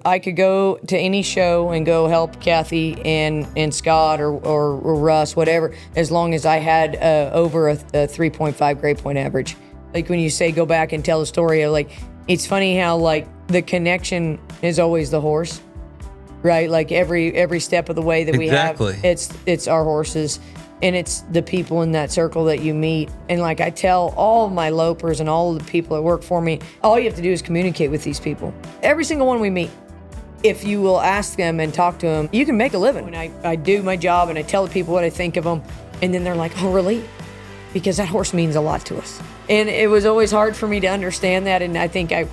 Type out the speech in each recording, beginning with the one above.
I could go to any show and go help Kathy and Scott or Russ, whatever, as long as I had over a 3.5 grade point average. Like when you say go back and tell a story, like it's funny how like the connection is always the horse, right? Like every step of the way that we have, it's our horses. And it's the people in that circle that you meet. And like I tell all of my lopers and all of the people that work for me, all you have to do is communicate with these people. Every single one we meet. If you will ask them and talk to them, you can make a living. When I do my job and I tell the people what I think of them, and then they're like, oh, really? Because that horse means a lot to us. And it was always hard for me to understand that, and I think I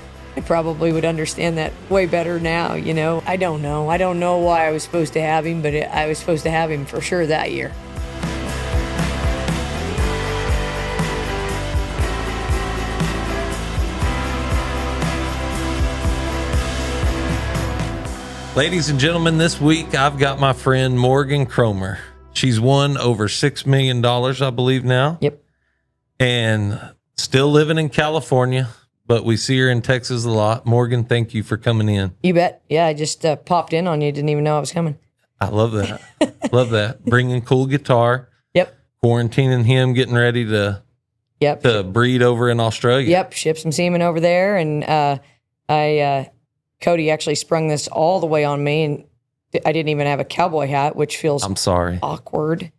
probably would understand that way better now, you know? I don't know. I don't know why I was supposed to have him, but I was supposed to have him for sure that year. Ladies and gentlemen, this week I've got my friend Morgan Cromer. She's won over $6 million, I believe now. Yep. And still living in California, but we see her in Texas a lot. Morgan, thank you for coming in. You bet. Yeah, I just popped in on you. Didn't even know I was coming. I love that. Love that. Bringing cool guitar. Yep. Quarantining him, getting ready to breed over in Australia. Yep. Ship some semen over there. And Kody actually sprung this all the way on me, and I didn't even have a cowboy hat, which feels awkward.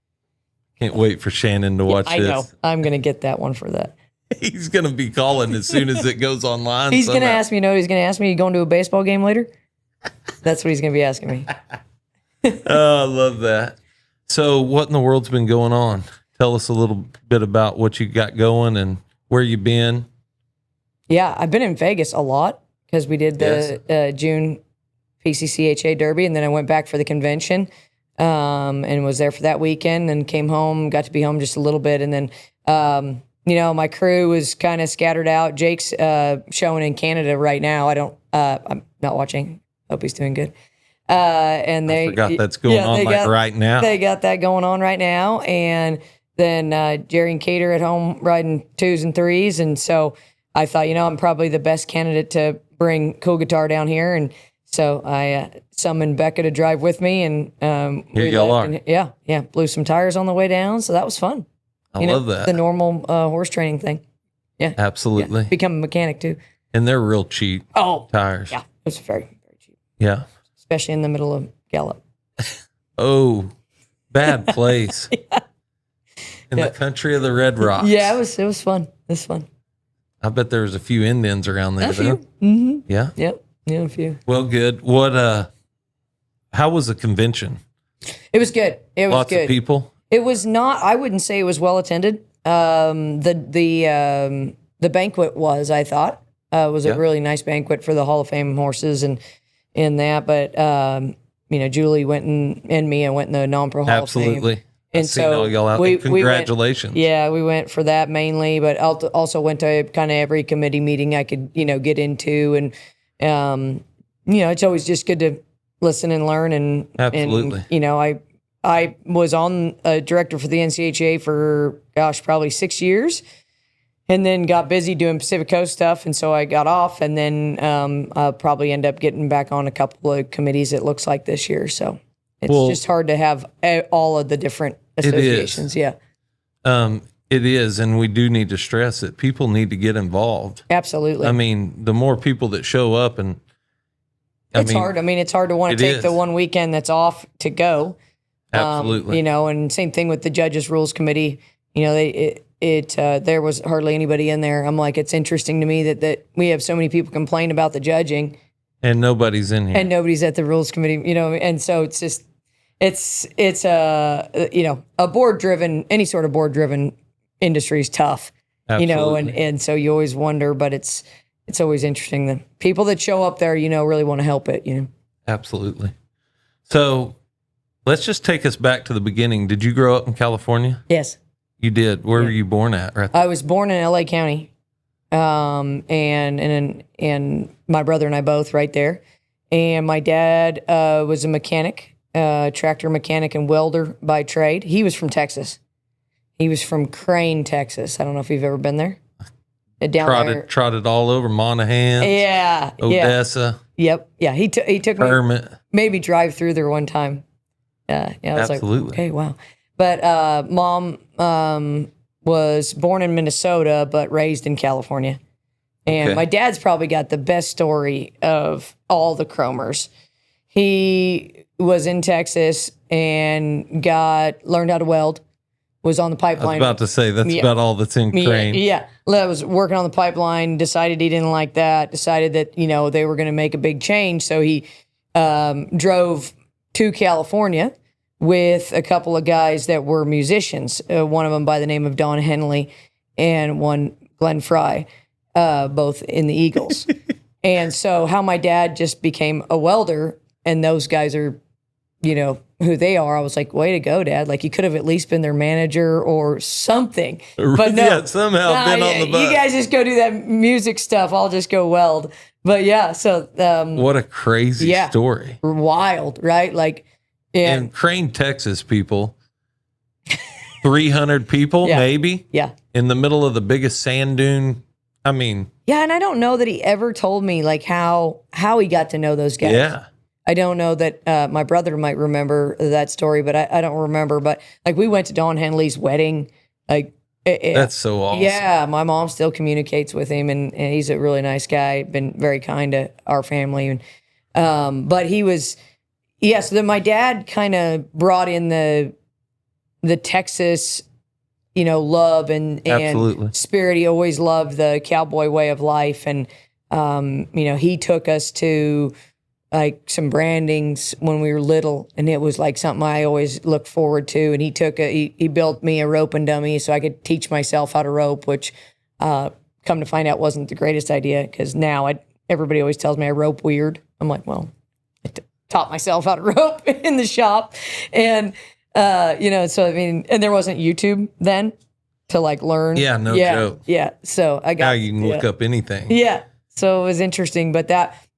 Can't wait for Shannon to watch this. I know. I'm going to get that one for that. He's going to be calling as soon as it goes online. He's going to ask me, he's going to ask me, you going to a baseball game later? That's what he's going to be asking me. Oh, I love that. So what in the world's been going on? Tell us a little bit about what you got going and where you've been. Yeah, I've been in Vegas a lot. Because we did the June PCCHA Derby, and then I went back for the convention and was there for that weekend and came home, got to be home just a little bit. And then, my crew was kind of scattered out. Jake's showing in Canada right now. I'm not watching. Hope he's doing good. And I forgot that's going on right now. They got that going on right now. And then Jerry and Cater at home riding 2s and 3s. And so I thought, I'm probably the best candidate to bring cool guitar down here, and so I summoned Becca to drive with me, and here you are. Yeah, blew some tires on the way down, so that was fun. I love that. The normal horse training thing. Yeah, absolutely. Yeah. Become a mechanic too, and they're real cheap. Oh, tires. Yeah, it was very, very cheap. Yeah, especially in the middle of Gallup. Oh, bad place. In the country of the Red Rocks. Yeah, it was fun. It was fun. I bet there was a few Indians around there. A few. Mm-hmm. Yeah. Yep. Yeah, a few. Well, good. What? How was the convention? It was good. It was Lots good. of people. It was not. I wouldn't say it was well attended. The banquet was. I thought was a really nice banquet for the Hall of Fame horses and in that. But Julie went and Mia went in the non-pro Hall of Fame. Absolutely. And so y'all out there. Congratulations. We went for that mainly, but also went to kind of every committee meeting I could, get into. And, it's always just good to listen and learn. And, absolutely. And, I was on a director for the NCHA for, probably 6 years, and then got busy doing Pacific Coast stuff. And so I got off, and then I'll probably end up getting back on a couple of committees, it looks like, this year. So. It's just hard to have all of the different associations. It is. And we do need to stress that people need to get involved. Absolutely. I mean, the more people that show up and it's hard. I mean, it's hard to want to take the one weekend that's off to go. Absolutely. And same thing with the Judges Rules Committee. There was hardly anybody in there. I'm like, it's interesting to me that we have so many people complain about the judging. And nobody's in here. And nobody's at the rules committee, and so it's just, it's a board-driven, any sort of board-driven industry is tough, Absolutely. And so you always wonder, but it's always interesting. The people that show up there, really want to help it, Absolutely. So let's just take us back to the beginning. Did you grow up in California? Yes. You did. Where were you born at? Right there? I was born in LA County. And my brother and I both right there. And my dad was a mechanic, tractor mechanic and welder by trade. He was from Texas. He was from Crane, Texas. I don't know if you've ever been there. down there. Trotted all over Monaghan. Yeah. Odessa. Yep. Yeah. He took me Hermit. maybe drive through there one time. Yeah. I was Absolutely. like, okay, wow. But Mom was born in Minnesota, but raised in California. And my dad's probably got the best story of all the Cromers. He was in Texas and learned how to weld. Was on the pipeline. I was about to say, that's about all that's in Crane. Yeah. Was working on the pipeline, decided he didn't like that, decided that, they were going to make a big change. So he drove to California with a couple of guys that were musicians, one of them by the name of Don Henley and one Glenn Fry, both in the Eagles. And so how my dad just became a welder, and those guys are, who they are. I was like, way to go, Dad. Like, you could have at least been their manager or something. But no. Yeah, somehow been on the bus. You guys just go do that music stuff. I'll just go weld. But yeah, so. What a crazy story. Wild, right? Like, in Crane, Texas, people, 300 people, maybe. Yeah. In the middle of the biggest sand dune. I mean. Yeah, and I don't know that he ever told me, like, how he got to know those guys. Yeah. I don't know that my brother might remember that story, but I don't remember. But like, we went to Don Henley's wedding. Like, that's so awesome. Yeah, my mom still communicates with him, and he's a really nice guy. Been very kind to our family, and but he was, so then my dad kind of brought in the Texas, love and spirit. He always loved the cowboy way of life, and he took us to like some brandings when we were little, and it was like something I always looked forward to. And he built me a roping dummy so I could teach myself how to rope, which come to find out wasn't the greatest idea, because now everybody always tells me I rope weird. I'm like, well, I taught myself how to rope in the shop, and so I mean, and there wasn't YouTube then to like learn. Yeah, no joke. Yeah, so I got now you can look up anything. Yeah, so it was interesting, but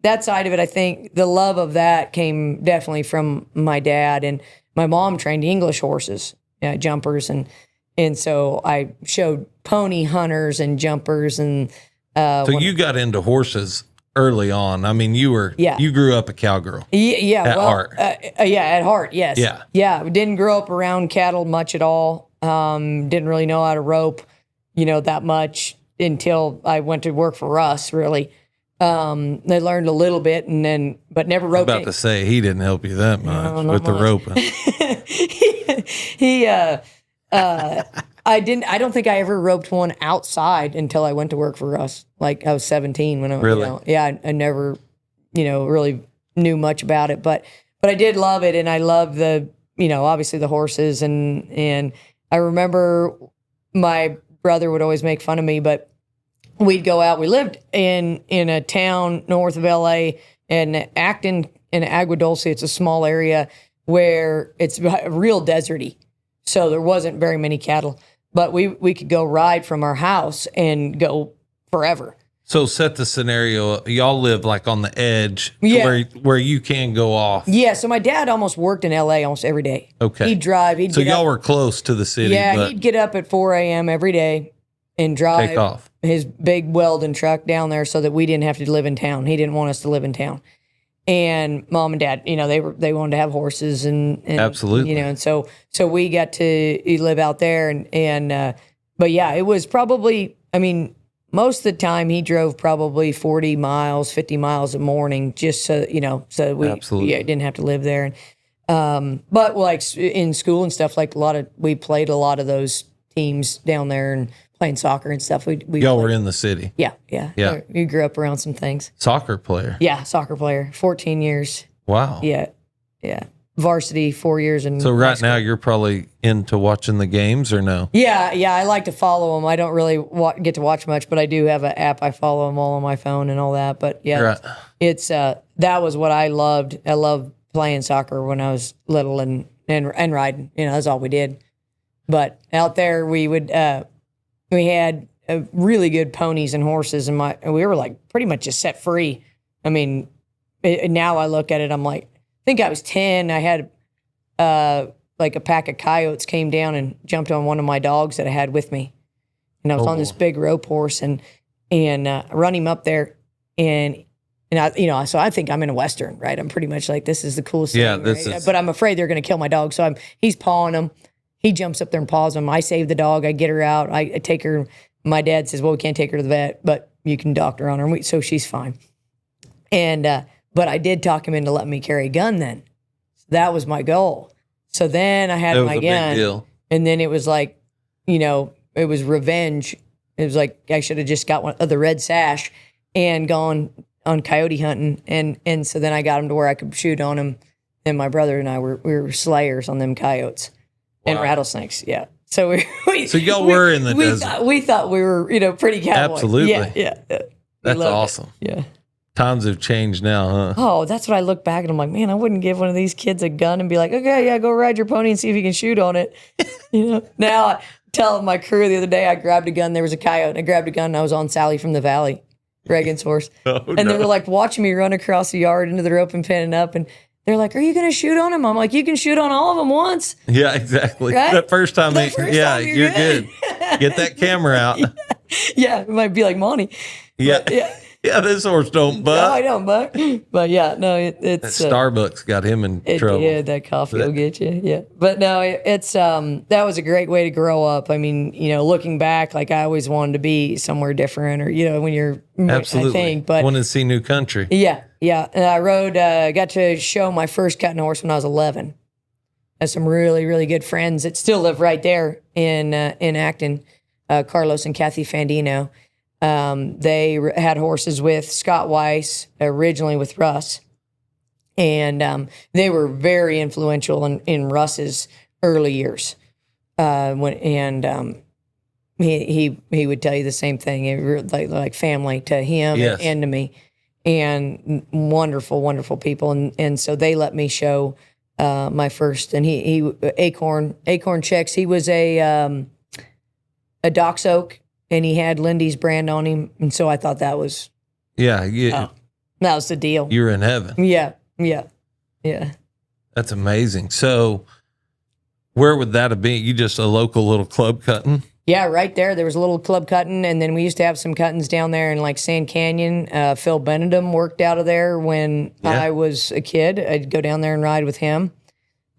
that side of it, I think the love of that came definitely from my dad, and my mom trained English horses, jumpers, and so I showed pony hunters and jumpers, and so you got into horses early on. I mean, you grew up a cowgirl. At heart. At heart, yes. Yeah. We didn't grow up around cattle much at all. Didn't really know how to rope, that much until I went to work for Russ, really. They learned a little bit, but never roped. About to say, he didn't help you that much with the roping. I don't think I ever roped one outside until I went to work for Russ. Like, I was 17 when I was, really? I never, really knew much about it, but I did love it. And I love the, obviously the horses, and I remember my brother would always make fun of me, but we'd go out. We lived in a town north of LA, in Acton in Agua Dulce. It's a small area where it's real deserty. So there wasn't very many cattle, but we could go ride from our house and go forever. So set the scenario. Y'all live like on the edge where you can go off. Yeah. So my dad almost worked in LA almost every day. Okay. He'd drive. So y'all were close to the city. Yeah. He'd get up at 4 a.m. every day and drive take off his big welding truck down there so that we didn't have to live in town. He didn't want us to live in town. And Mom and Dad, they wanted to have horses, and absolutely, and so we got to live out there, and but yeah, it was probably, I mean, most of the time he drove probably 40 miles, 50 miles a morning, just so so we didn't have to live there. And but like in school and stuff, like we played a lot of those teams down there and playing soccer and stuff. Y'all were in the city. Yeah. You grew up around some things. Soccer player. Yeah, soccer player. 14 years. Wow. Yeah. Varsity, 4 years. So right now you're probably into watching the games, or no? Yeah. I like to follow them. I don't really get to watch much, but I do have an app. I follow them all on my phone and all that. But yeah, right. It's that was what I loved. I loved playing soccer when I was little and riding. That's all we did. But out there we had really good ponies and horses, and we were like pretty much just set free. I mean, now I look at it, I'm like, I think I was 10. I had like a pack of coyotes came down and jumped on one of my dogs that I had with me, and I was on this big rope horse, and and run him up there, and I, so I think I'm in a Western, right? I'm pretty much like, this is the coolest thing, right? But I'm afraid they're going to kill my dog. So he's pawing him. He jumps up there and paws him. I save the dog. I get her out. I take her. My dad says, well, we can't take her to the vet, but you can doctor on her. So she's fine. And, but I did talk him into letting me carry a gun then. That was my goal. So then I had my gun. Big deal. And then it was like, it was revenge. It was like, I should have just got one of the red sash and gone on coyote hunting, and so then I got him to where I could shoot on him, and my brother and I we were slayers on them coyotes and rattlesnakes. Yeah, so y'all were in the desert. We thought we were pretty cowboy. Absolutely, yeah. That's awesome. It. Yeah, times have changed now, huh? Oh, that's what I look back and I'm like, man, I wouldn't give one of these kids a gun and be like, okay, yeah, go ride your pony and see if you can shoot on it. Now I tell my crew the other day, I grabbed a gun. There was a coyote, and I grabbed a gun. And I was on Sally from the Valley. Reagan's horse. They were like watching me run across the yard into their open pen and up, and they're like, are you going to shoot on him? I'm like, you can shoot on all of them once. Yeah, exactly. Right? That first time, you're good. Get that camera out. Yeah, it might be like Monty. Yeah. Yeah, this horse don't buck. No, I don't buck. But yeah, no, it's that Starbucks got him in trouble. Yeah, that coffee will get you. Yeah, but no, it's that was a great way to grow up. I mean, looking back, like I always wanted to be somewhere different, or when you're absolutely, I think, but wanted to see new country. Yeah. And I rode, got to show my first cutting horse when I was 11. I had some really, really good friends that still live right there in Acton, Carlos and Kathy Fandino. They had horses with Scott Weiss, originally with Russ, and they were very influential in Russ's early years. He would tell you the same thing. It like family to him and to me, and wonderful, wonderful people. And so they let me show my first. And he Acorn Checks. He was a Dox Oak. And he had Lindy's brand on him, and so I thought that was that was the deal. You were in heaven. Yeah. That's amazing. So, where would that have been? You just a local little club cutting? Yeah, right there. There was a little club cutting, and then we used to have some cuttings down there in like Sand Canyon. Phil Benedum worked out of there when I was a kid. I'd go down there and ride with him.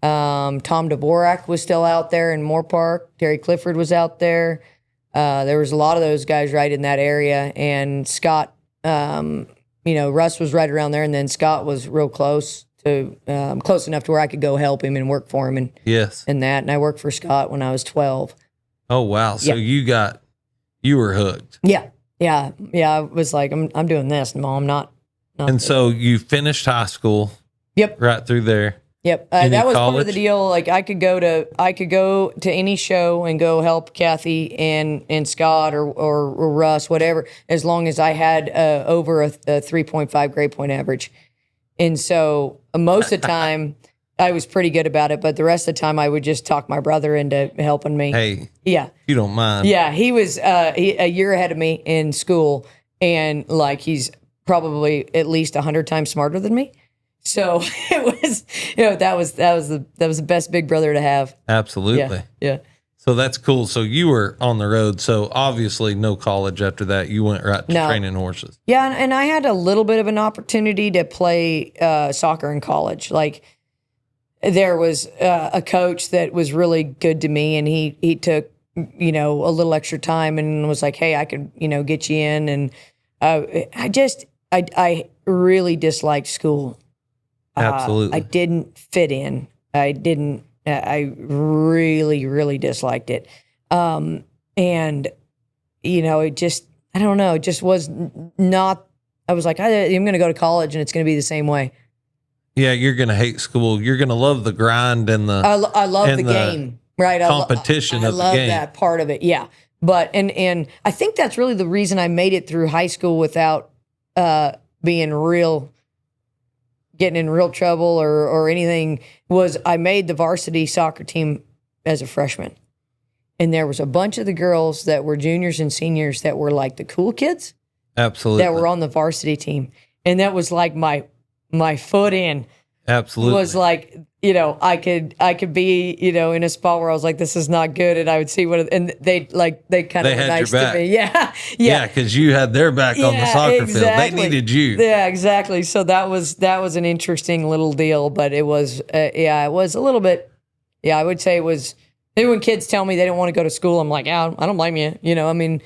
Tom Dvorak was still out there in Moore Park. Terry Clifford was out there. There was a lot of those guys right in that area, and Scott, Russ was right around there, and then Scott was real close enough to where I could go help him and work for him, and I worked for Scott when I was 12. Oh wow! So you were hooked. Yeah. I was like, I'm doing this, Mom. Not. And so you finished high school. Yep. Right through there. Yep, that was part of the deal. Like I could go to any show and go help Kathy and Scott or Russ, whatever, as long as I had over a 3.5 grade point average. And so most of the time I was pretty good about it, but the rest of the time I would just talk my brother into helping me. Hey, you don't mind? Yeah, he was a year ahead of me in school, and like he's probably at least 100 times smarter than me. So it was, that was the best big brother to have. Absolutely. Yeah. So that's cool. So you were on the road. So obviously no college after that. You went right to training horses. Yeah. And I had a little bit of an opportunity to play soccer in college. Like there was a coach that was really good to me, and he took, a little extra time and was like, hey, I could, get you in. And I really disliked school. Absolutely. I didn't fit in. I really, really disliked it. And, it just, I don't know, it just was not, I was like, I'm going to go to college and it's going to be the same way. Yeah, you're going to hate school. You're going to love the grind and the I love the game, right? Competition of the game. I love that part of it, yeah. But, and I think that's really the reason I made it through high school without getting in real trouble or anything, was I made the varsity soccer team as a freshman. And there was a bunch of the girls that were juniors and seniors that were like the cool kids. Absolutely. That were on the varsity team. And that was like my foot in. Absolutely. was like, I could be, in a spot where I was like, this is not good. And I would see and they kind of were had nice your back. to me. Yeah. Yeah, because you had their back on the soccer field. They needed you. Yeah, exactly. So that was an interesting little deal, but it was, it was a little bit, I would say it was, maybe when kids tell me they don't want to go to school, I'm like, yeah, I don't blame you.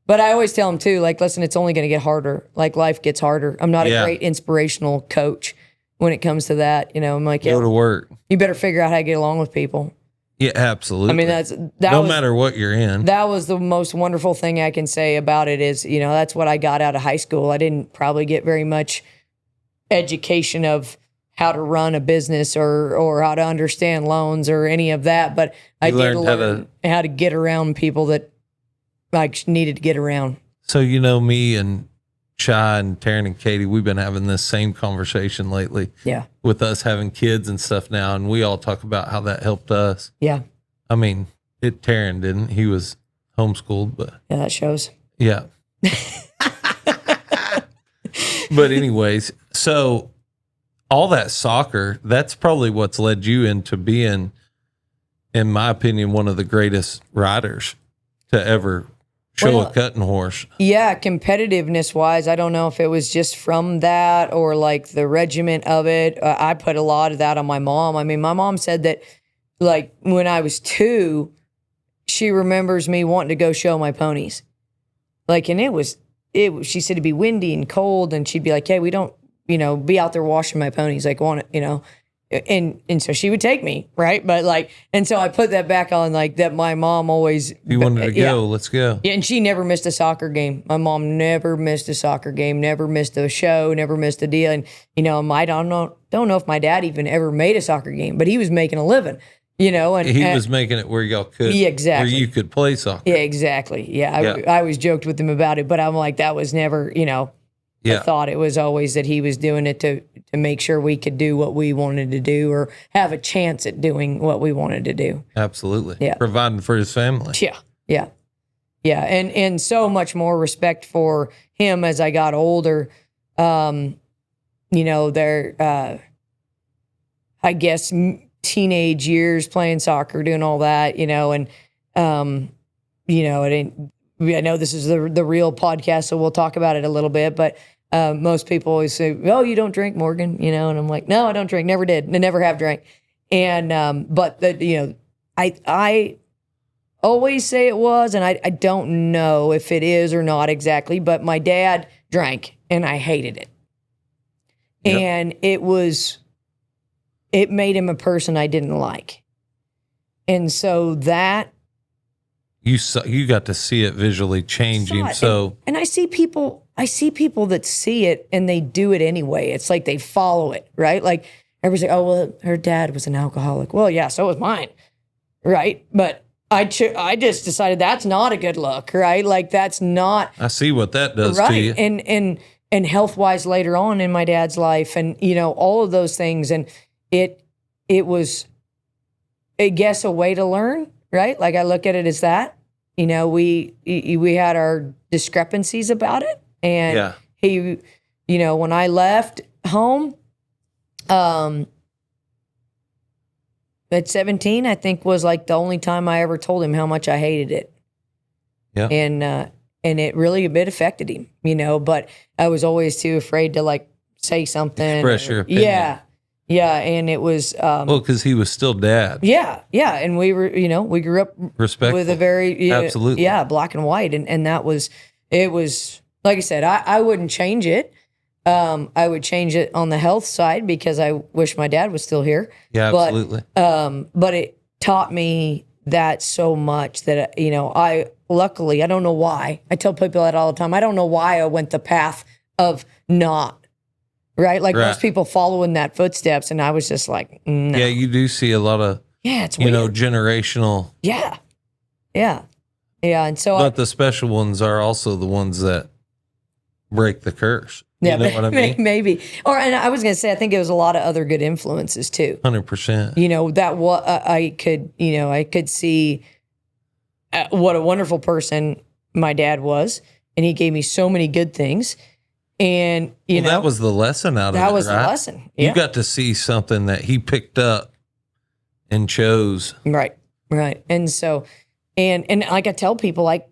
But I always tell them too, like, listen, it's only going to get harder. Like, life gets harder. I'm not a great inspirational coach when it comes to that. I'm like, go to work. You better figure out how to get along with people. Yeah, absolutely. I mean, no matter what you're in. That was the most wonderful thing I can say about it is, that's what I got out of high school. I didn't probably get very much education of how to run a business or how to understand loans or any of that, but I did learn how to get around people that I needed to get around. So, me and Shy and Taryn and Katie, we've been having this same conversation lately. Yeah. With us having kids and stuff now, and we all talk about how that helped us. Yeah. I mean, Taryn didn't. He was homeschooled, but yeah, that shows. Yeah. But anyways, so all that soccer, that's probably what's led you into being, in my opinion, one of the greatest riders to ever show a cutting horse. Yeah, competitiveness wise, I don't know if it was just from that or like the regiment of it. I put a lot of that on my mom. I mean, my mom said that like when I was 2, she remembers me wanting to go show my ponies. Like, and she said it'd be windy and cold, and she'd be like, hey, we don't, be out there washing my ponies. Like, and so she would take me, right? But like, and so I put that back on, like, that my mom always. You wanted to go, let's go. Yeah, and she never missed a soccer game. My mom never missed a soccer game, never missed a show, never missed a deal. And I don't know if my dad even ever made a soccer game, but he was making a living. And he was making it where y'all could, exactly, where you could play soccer. Yeah, exactly. Yeah, I always joked with him about it, but I'm like, that was never, I thought it was always that he was doing it to make sure we could do what we wanted to do or have a chance at doing what we wanted to do. Absolutely. Yeah. Providing for his family. Yeah. Yeah. Yeah. And so much more respect for him as I got older. I guess teenage years playing soccer, doing all that, and, I know this is the real podcast, so we'll talk about it a little bit, but most people always say, oh, you don't drink, Morgan, and I'm like, no, I don't drink, never did, and I never have drank. And, but I always say it was, and I don't know if it is or not exactly, but my dad drank and I hated it. Yep. And it made him a person I didn't like. And so that, you got to see it visually change him. So, and I see people that see it and they do it anyway. It's like they follow it, right? Like everybody's like, oh, well, her dad was an alcoholic. Well, yeah, so was mine, right? But I just decided that's not a good look, right? Like that's not. I see what that does right? to you. And health wise later on in my dad's life, and all of those things, and it was, I guess, a way to learn. Right? Like I look at it as that, we had our discrepancies about it. And he, when I left home, at 17, I think was like the only time I ever told him how much I hated it. Yeah. And it really a bit affected him, but I was always too afraid to like say something. Express your opinion. Yeah. Yeah, and it was well, because he was still dad. Yeah, and we were, we grew up respectful with a very absolutely, black and white, and that was, it was like I said, I wouldn't change it. I would change it on the health side because I wish my dad was still here. Yeah, absolutely. But it taught me that so much that I luckily, I don't know why. I tell people that all the time. I don't know why I went the path of not. Right? Like most people follow in that footsteps. And I was just like, no. Yeah, you do see a lot of, it's weird. Generational. Yeah. Yeah. Yeah. And so but the special ones are also the ones that break the curse. You know what I mean? Maybe. And I was going to say, I think it was a lot of other good influences too. 100%. That what I could see what a wonderful person my dad was. And he gave me so many good things. And, you know, that was the lesson out of it. that was right? the lesson. Yeah. You got to see something that he picked up and chose. Right. And so, and like I tell people, like,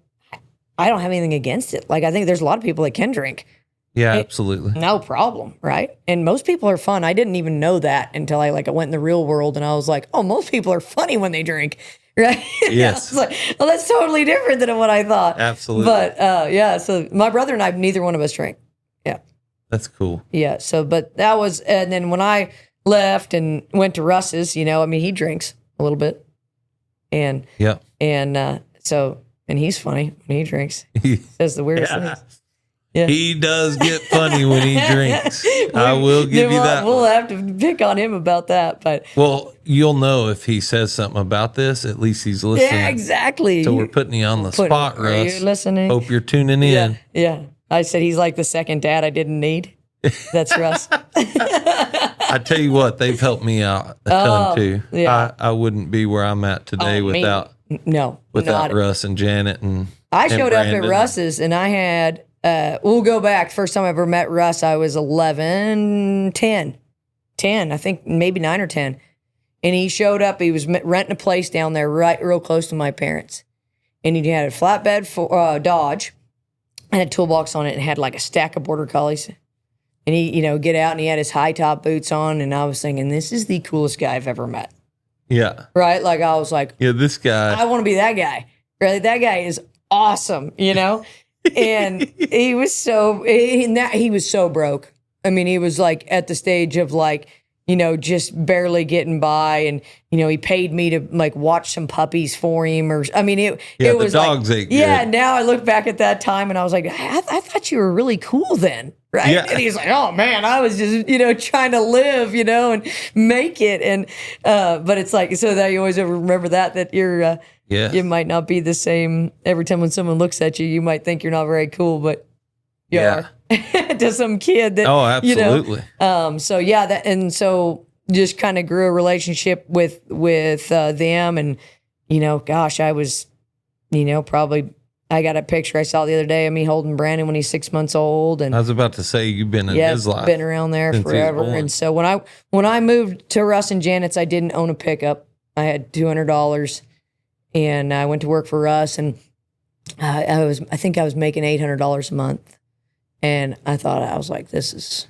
I don't have anything against it. Like, I think there's a lot of people that can drink. Yeah, absolutely. No problem, right? And most people are fun. I didn't even know that until I went in the real world, and I was like, oh, most people are funny when they drink, right? Yes. I was like, well, that's totally different than what I thought. Absolutely. But yeah, so my brother and I, neither one of us drink. Yeah. That's cool. Yeah. So, but that was, and then when I left and went to Russ's, you know, I mean, he drinks a little bit, and yeah, and so, and he's funny when he drinks. He says the weirdest things. Yeah. He does get funny when he drinks. I will give you that. We'll have to pick on him about that, but well, you'll know if he says something about this. At least he's listening. yeah, exactly. So we're putting you on the spot, are Russ. you listening? Hope you're tuning in. Yeah. I said he's like the second dad I didn't need. That's Russ. I tell you what, they've helped me out a ton too. Yeah. I wouldn't be where I'm at today without Russ and Janet and I showed up Brandon. at Russ's and I had. We'll go back. First time I ever met Russ, I was 11, 10, I think maybe 9 or 10. And he showed up. He was renting a place down there real close to my parents. And he had a flatbed for Dodge and a toolbox on it and had like a stack of border collies. And he, you know, get out and he had his high top boots on. And I was thinking, this is the coolest guy I've ever met. Yeah. Right? Like I was like, yeah, this guy. I want to be that guy. Really? That guy is awesome, you know? And he was so broke. I mean, he was like at the stage of like, you know, just barely getting by, and you know, he paid me to like watch some puppies for him, or I mean, it was the dogs like, ate good. Yeah. Now I look back at that time, and I was like, I thought you were really cool then, right? Yeah. And he's like, oh man, I was just trying to live, and make it, and but it's like so that you always remember that you're. Yeah. You might not be the same every time when someone looks at you. You might think you're not very cool, but you are to some kid that. Oh, absolutely. So yeah, so just kind of grew a relationship with them, and gosh, I was, probably I got a picture I saw the other day of me holding Brandon when he's 6 months old, and I was about to say you've been in his life, been around there forever, and so when I moved to Russ and Janet's, I didn't own a pickup. I had $200. And I went to work for Russ, and I think I was making $800 a month. And I was like, this is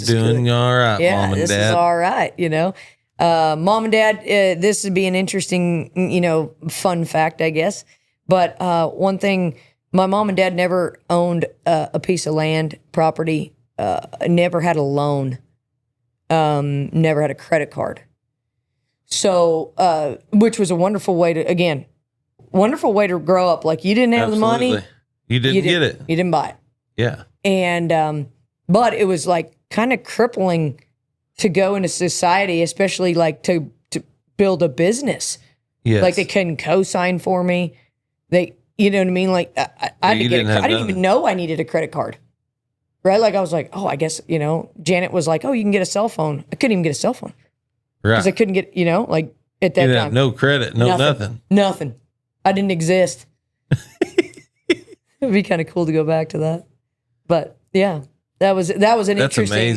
doing good. All right, yeah, Mom and this Dad. is all right, Mom and Dad, this would be an interesting, fun fact, I guess. But one thing, my mom and dad never owned a piece of land, property, never had a loan, never had a credit card. So, which was a wonderful way to grow up. Like you didn't have the money. You didn't get it. You didn't buy it. Yeah. And, but it was like kind of crippling to go into society, especially like to build a business. Yes. Like they couldn't co-sign for me. You know what I mean? Like I didn't even know I needed a credit card. Right. Like I was like, oh, I guess, Janet was like, oh, you can get a cell phone. I couldn't even get a cell phone. Right. Because I couldn't get, like at that time. No credit, nothing. Nothing. I didn't exist. It'd be kind of cool to go back to that. But yeah, that was an interesting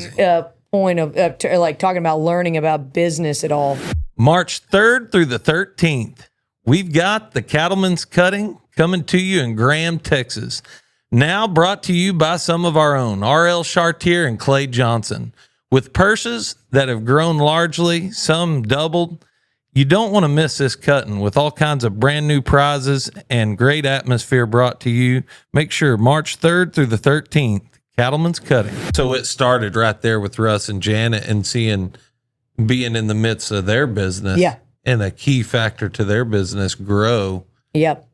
point of like talking about learning about business at all. March 3rd through the 13th, we've got the Cattleman's Cutting coming to you in Graham, Texas. Now brought to you by some of our own, R.L. Chartier and Clay Johnson. With purses that have grown largely, some doubled, you don't want to miss this cutting with all kinds of brand new prizes and great atmosphere brought to you. Make sure March 3rd through the 13th, Cattleman's Cutting. So it started right there with Russ and Janet and being in the midst of their business. Yeah. And a key factor to their business grow. Yep.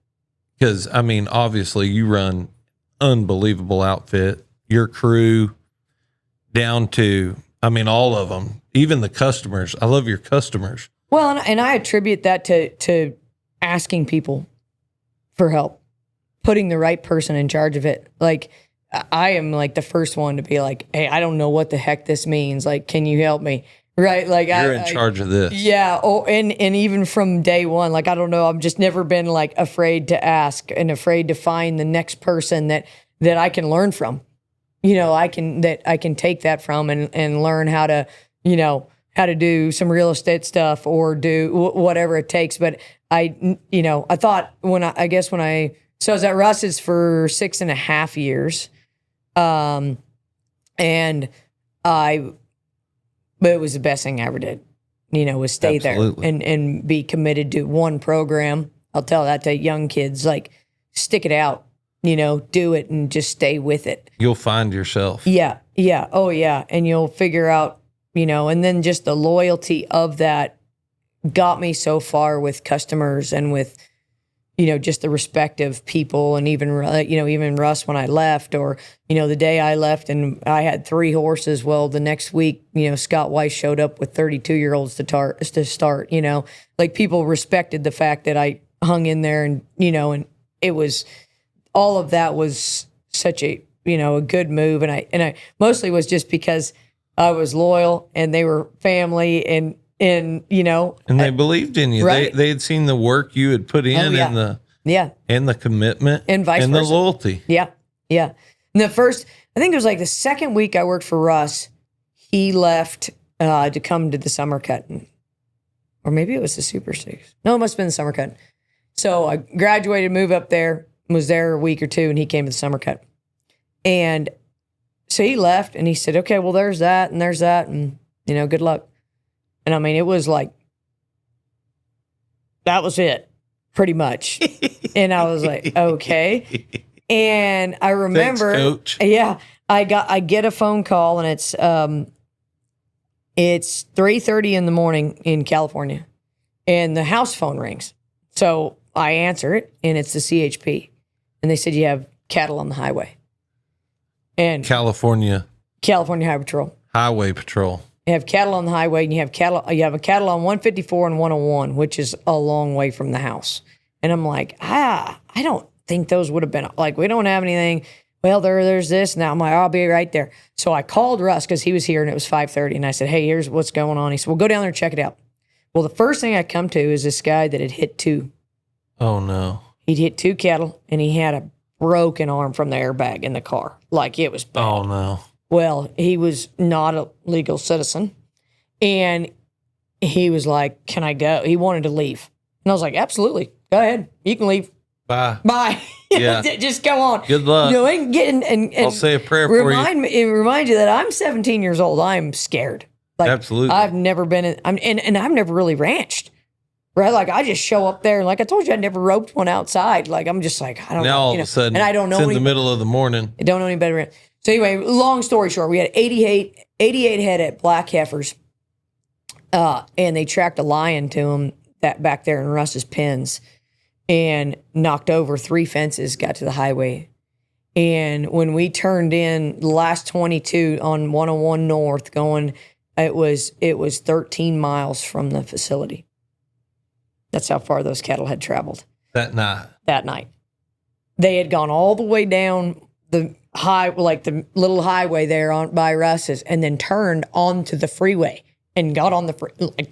Because, I mean, obviously you run unbelievable outfit, your crew down to... I mean, all of them, even the customers. I love your customers. Well, and I attribute that to asking people for help, putting the right person in charge of it. Like, I am like the first one to be like, hey, I don't know what the heck this means. Like, can you help me? Right? Like, you're in charge of this. Yeah. Oh, and even from day one, like, I don't know. I've just never been like afraid to ask and afraid to find the next person that I can learn from. I can take that from and learn how to, how to do some real estate stuff or do whatever it takes. But I thought so I was at Russ's for 6.5 years. But it was the best thing I ever did, was stay Absolutely. there and be committed to one program. I'll tell that to young kids, like, stick it out, do it and just stay with it. You'll find yourself. Yeah. Yeah. Oh yeah. And you'll figure out, and then just the loyalty of that got me so far with customers and with, just the respect of people. And even Russ, when I left, or, the day I left and I had 3 horses. Well, the next week, Scott Weiss showed up with 32-year-olds to start, like, people respected the fact that I hung in there and it was, all of that was such a, a good move. And I mostly was just because I was loyal and they were family and they believed in you. Right. They had seen the work you had put in and the commitment and vice and versa. the loyalty. Yeah. Yeah. And I think it was like the second week I worked for Russ, he left to come to the summer cutting, or maybe it was the Super Six. No, it must have been the summer cut. So I graduated, moved up there, was there a week or two, and he came to the summer cut. And so he left and he said, okay, well, there's that and there's that. And, good luck. And I mean, it was like, that was it, pretty much. And I was like, okay. And I remember, Thanks, Coach. Yeah, I get a phone call and it's 3:30 in the morning in California and the house phone rings. So I answer it and it's the CHP. And they said, you have cattle on the highway. And California Highway Patrol. You have cattle on the highway, and you have a cattle on 154 and 101, which is a long way from the house. And I'm like, I don't think those would have been, like, we don't have anything. Well, there's this. Now I'm like, I'll be right there. So I called Russ because he was here and it was 5:30. And I said, hey, here's what's going on. He said, well, go down there and check it out. Well, the first thing I come to is this guy that had hit 2. Oh, no. He'd hit 2 cattle and he had a broken arm from the airbag in the car. Like, it was bad. Oh, no. Well, he was not a legal citizen. And he was like, can I go? He wanted to leave. And I was like, absolutely. Go ahead. You can leave. Bye. Yeah. Just go on. Good luck. And I'll say a prayer for you. Remind you that I'm 17 years old. I'm scared. Like, Absolutely. I've never been and I've never really ranched. Right? Like, I just show up there and, like I told you, I never roped one outside. Like, I'm just like, I don't know. Now all of a sudden, and I don't know it's in the middle of the morning. I don't know any better. So anyway, long story short, we had 88 head at black heifers. And they tracked a lion to them that back there in Russ's pens and knocked over 3 fences, got to the highway. And when we turned in the last 22 on 101 North going, it was 13 miles from the facility. That's how far those cattle had traveled. That night. They had gone all the way down the the little highway there on by Russ's and then turned onto the freeway. And got on the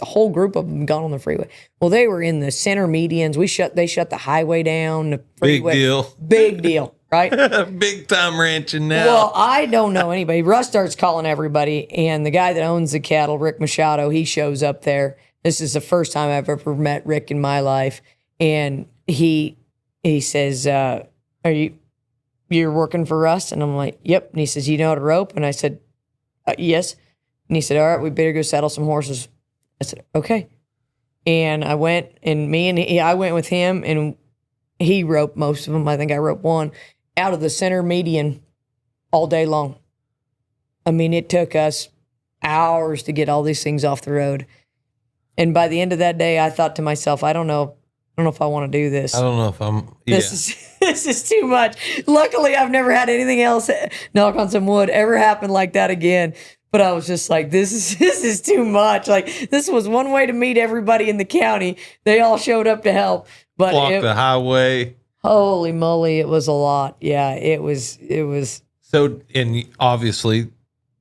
whole group of them got on the freeway. Well, they were in the center medians. They shut the highway down. The freeway. Big deal, right? Big time ranching now. Well, I don't know anybody. Russ starts calling everybody, and the guy that owns the cattle, Rick Machado, he shows up there. This is the first time I've ever met Rick in my life, and he says, you're working for Russ? And I'm like, yep. And he says, you know how to rope? And I said, yes. And he said, all right, we better go saddle some horses. I said, okay. And I went, and I went with him, and he roped most of them. I think I roped one out of the center median all day long. I mean, it took us hours to get all these things off the road. And by the end of that day, I thought to myself, I don't know if I want to do this. I don't know if I'm, This is too much. Luckily, I've never had anything else, knock on some wood, ever happen like that again. But I was just like, this is too much. Like, this was one way to meet everybody in the county. They all showed up to help. But block the highway. Holy moly, it was a lot. Yeah, it was. So, and obviously,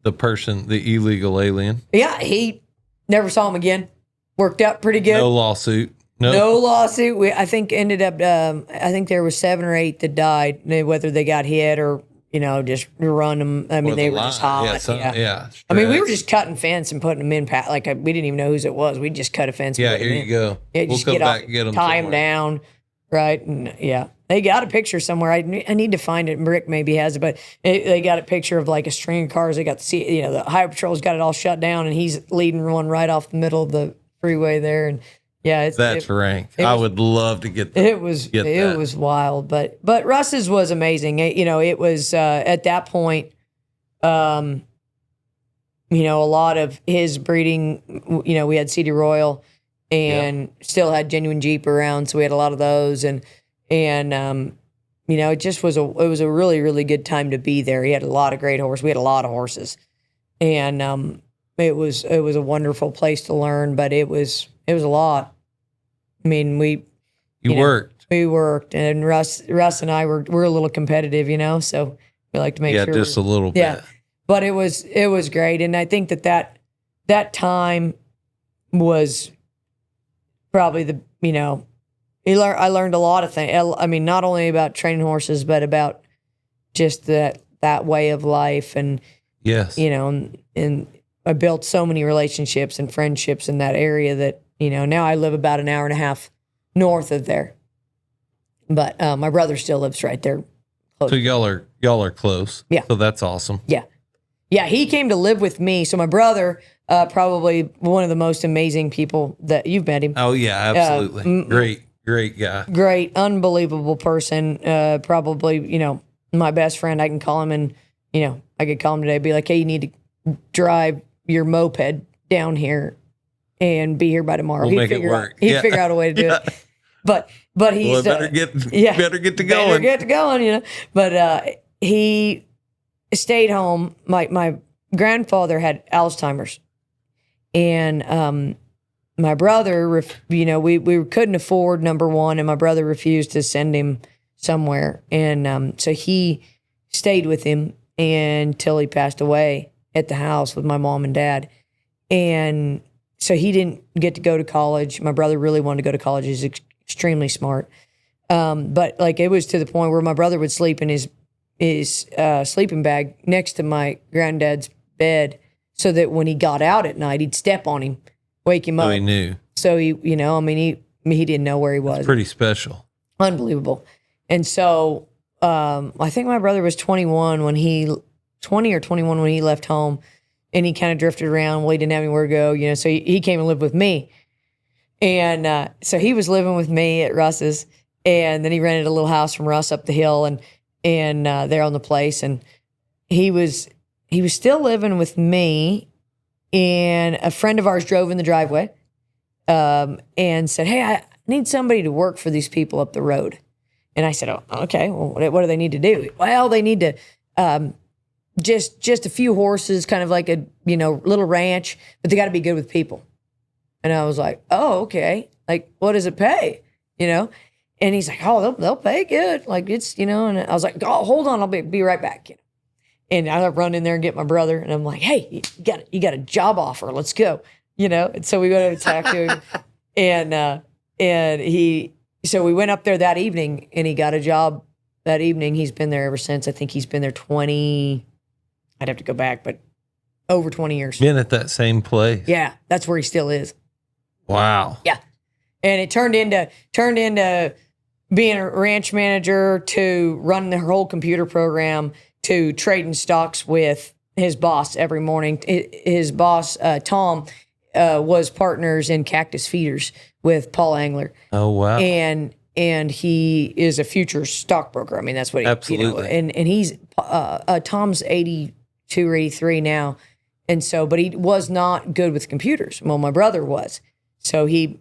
the illegal alien. Yeah, he never saw him again. Worked out pretty good. No lawsuit. No lawsuit. I think ended up. I think there was 7 or 8 that died, whether they got hit or just run them. I mean, they were just hot. I mean, we were just cutting fence and putting them in. We didn't even know whose it was. We just cut a fence. Yeah, here you go. Yeah, we'll just get off, tie them down, right? And they got a picture somewhere. I need to find it. Rick maybe has it, but they got a picture of a string of cars. They got to see, the highway patrol's got it all shut down, and he's leading one right off the middle of the freeway there, and. Yeah, that's rank. I would love to get that. It was wild, but Russ's was amazing. It was at that point, a lot of his breeding. We had CD Royal, and still had genuine Jeep around, so we had a lot of those, and it just was a really, really good time to be there. He had a lot of great horses. We had a lot of horses, and it was a wonderful place to learn, but it was a lot. I mean, we worked, and Russ and I were a little competitive, so we like to make sure. Yeah, just a little bit. Yeah, but it was great, and I think that time was probably I learned a lot of things. I mean, not only about training horses, but about just that way of life, and yes, and I built so many relationships and friendships in that area that. Now I live about an hour and a half north of there, but my brother still lives right there. Close. So y'all are close. Yeah. So that's awesome. Yeah. Yeah. He came to live with me. So my brother, probably one of the most amazing people that you've met him. Oh yeah, absolutely. Great guy. Great, unbelievable person. Probably, my best friend. I can call him and, I could call him today, be like, hey, you need to drive your moped down here and be here by tomorrow. He'd figure out a way to do it. But he's better get to going. Better get to going, But he stayed home. My grandfather had Alzheimer's, and my brother, we couldn't afford number one, and my brother refused to send him somewhere, and so he stayed with him until he passed away at the house with my mom and dad, and. So he didn't get to go to college. My brother really wanted to go to college. He's extremely smart. But it was to the point where my brother would sleep in his sleeping bag next to my granddad's bed so that when he got out at night, he'd step on him, wake him up. Oh, he knew. So he didn't know where he was. That's pretty special. Unbelievable. And so I think my brother was 20 or 21 when he left home. And he kind of drifted around. Well, he didn't have anywhere to go, So he came and lived with me. And so he was living with me at Russ's. And then he rented a little house from Russ up the hill and there on the place. And he was still living with me. And a friend of ours drove in the driveway and said, hey, I need somebody to work for these people up the road. And I said, oh, okay, well, what do they need to do? Well, they need to... Just a few horses, kind of like a, little ranch, but they got to be good with people. And I was like, oh, okay. Like, what does it pay? And he's like, oh, they'll pay good. Like it's, and I was like, oh, hold on. I'll be right back. And I run in there and get my brother and I'm like, hey, you got a job offer. Let's go. And so we go to talk to him so we went up there that evening and he got a job that evening. He's been there ever since. I think he's been there 20, I'd have to go back, but over 20 years. Been at that same place. Yeah, that's where he still is. Wow. Yeah. And it turned into being a ranch manager to running the whole computer program to trading stocks with his boss every morning. His boss, Tom, was partners in Cactus Feeders with Paul Angler. Oh, wow. And he is a future stockbroker. I mean, that's what he, absolutely. And he's, Tom's 82 or 83 now. And so, but he was not good with computers. Well, my brother was. So he,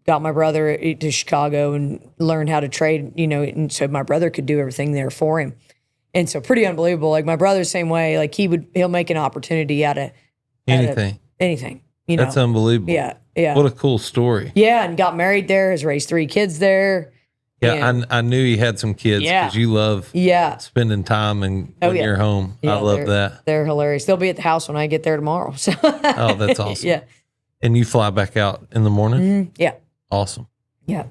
got my brother to Chicago and learned how to trade, and so my brother could do everything there for him. And so pretty unbelievable. Like my brother's same way, like he'll make an opportunity out of anything. That's unbelievable. Yeah. Yeah. What a cool story. Yeah. And got married there, has raised 3 kids there. Yeah. I knew he had some kids because you love spending time and when you're home. I love that. They're hilarious. They'll be at the house when I get there tomorrow. So. Oh, that's awesome. Yeah. And you fly back out in the morning? Mm-hmm. Yeah. Awesome. Yeah.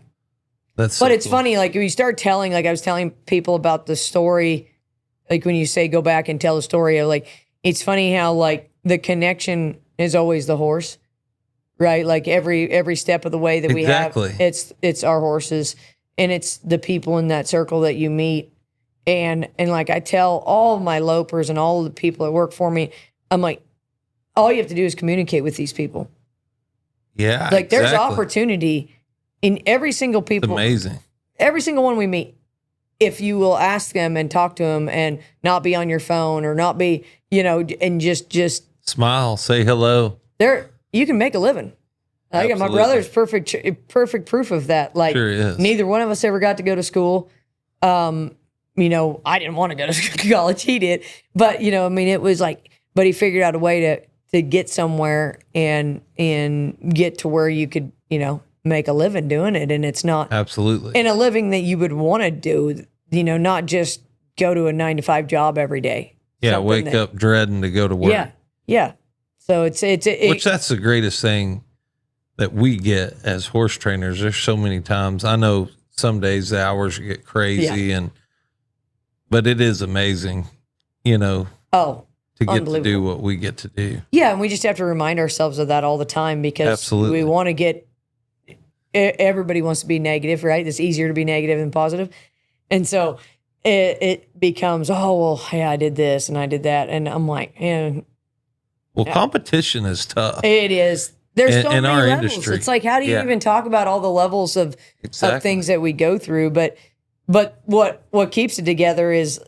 But it's funny, like we start telling, like I was telling people about the story like when you say go back and tell a story of like, it's funny how like the connection is always the horse, right? Like every step of the way that we have, it's our horses, and it's the people in that circle that you meet. And like I tell all of my lopers and all of the people that work for me, I'm like, all you have to do is communicate with these people. Yeah. Like there's opportunity in every single people. It's amazing. Every single one we meet. If you will ask them and talk to them and not be on your phone or not be, and just smile, say hello. You can make a living. I got my brother's perfect proof of that. Like sure is. Neither one of us ever got to go to school. I didn't want to go to college. He did, but it was like, but he figured out a way to get somewhere and get to where you could, make a living doing it. And it's not absolutely in a living that you would want to do, not just go to a 9-to-5 job every day. Yeah. Wake up dreading to go to work. Yeah. Yeah. So which that's the greatest thing that we get as horse trainers. There's so many times, I know some days the hours get crazy but it is amazing, to get to do what we get to do. Yeah. And we just have to remind ourselves of that all the time because we want to get, everybody wants to be negative, right? It's easier to be negative than positive. And so it becomes, I did this and I did that. And I'm like, competition is tough. It is. There's so many our levels. industry. It's like, how do you even talk about all the levels of things that we go through? But what keeps it together is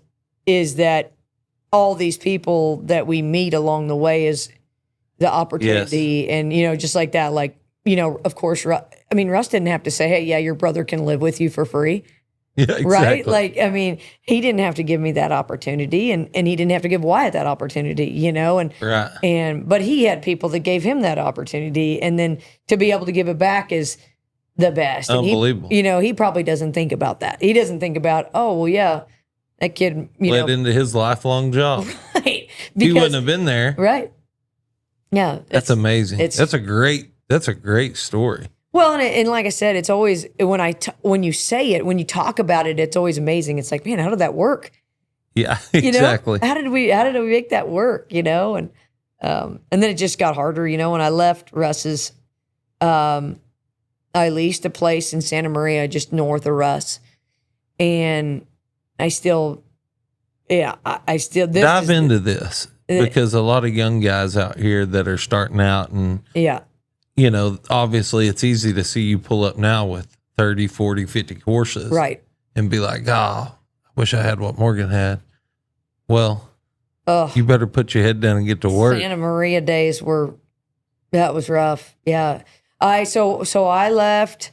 that all these people that we meet along the way is the opportunity. And, just like that, like, of course, Russ didn't have to say, hey, yeah, your brother can live with you for free. Yeah, exactly. Right? Like, he didn't have to give me that opportunity and he didn't have to give Wyatt that opportunity, but he had people that gave him that opportunity. And then to be able to give it back is the best. Unbelievable. He probably doesn't think about that. He doesn't think about, that kid, led into his lifelong job. Right. He wouldn't have been there. Right. Yeah. That's amazing. That's a great story. Well, and like I said, it's always when you say it, when you talk about it, it's always amazing. It's like, man, how did that work? Yeah, exactly. How did we make that work? And then it just got harder. When I left Russ's, I leased a place in Santa Maria, just north of Russ, and I still dive into this because a lot of young guys out here that are starting out and obviously it's easy to see you pull up now with 30, 40, 50 horses. Right. And be like, I wish I had what Morgan had. Well, you better put your head down and get to work. Santa Maria days that was rough. Yeah. So I left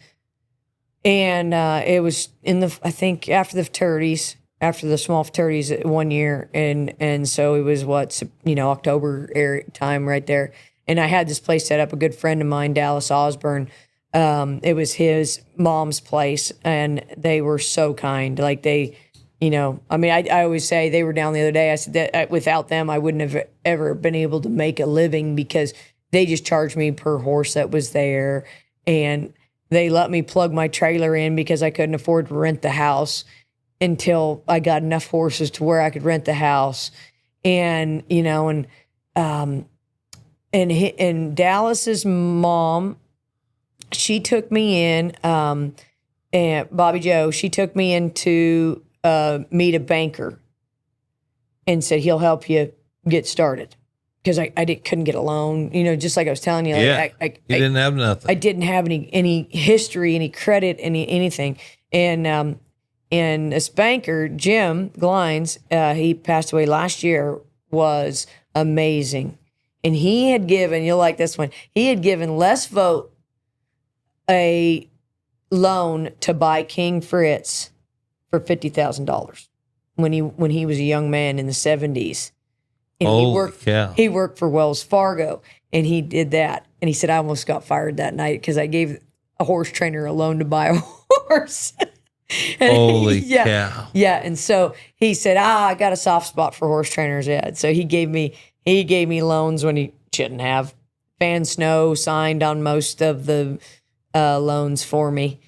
and it was I think after the small fraternities 1 year. And so it was October time right there. And I had this place set up. A good friend of mine, Dallas Osborne, it was his mom's place, and they were so kind. Like they, I always say they were down the other day. I said that without them, I wouldn't have ever been able to make a living because they just charged me per horse that was there, and they let me plug my trailer in because I couldn't afford to rent the house until I got enough horses to where I could rent the house, and And Dallas's mom, she took me in, and Bobby Joe, she took me in to meet a banker and said, he'll help you get started. Because I couldn't get a loan, just like I was telling you. You didn't have nothing. I didn't have any history, any credit, anything. And this banker, Jim Glines, he passed away last year, was amazing. And he had given, you'll like this one, he had given Les Vogt a loan to buy King Fritz for $50,000 when he was a young man in the 70s. And he worked for Wells Fargo, and he did that. And he said, I almost got fired that night because I gave a horse trainer a loan to buy a horse. Holy cow. Yeah. And so he said, I got a soft spot for horse trainers. Yeah. So he gave me loans when he shouldn't have. Van Snow signed on most of the loans for me.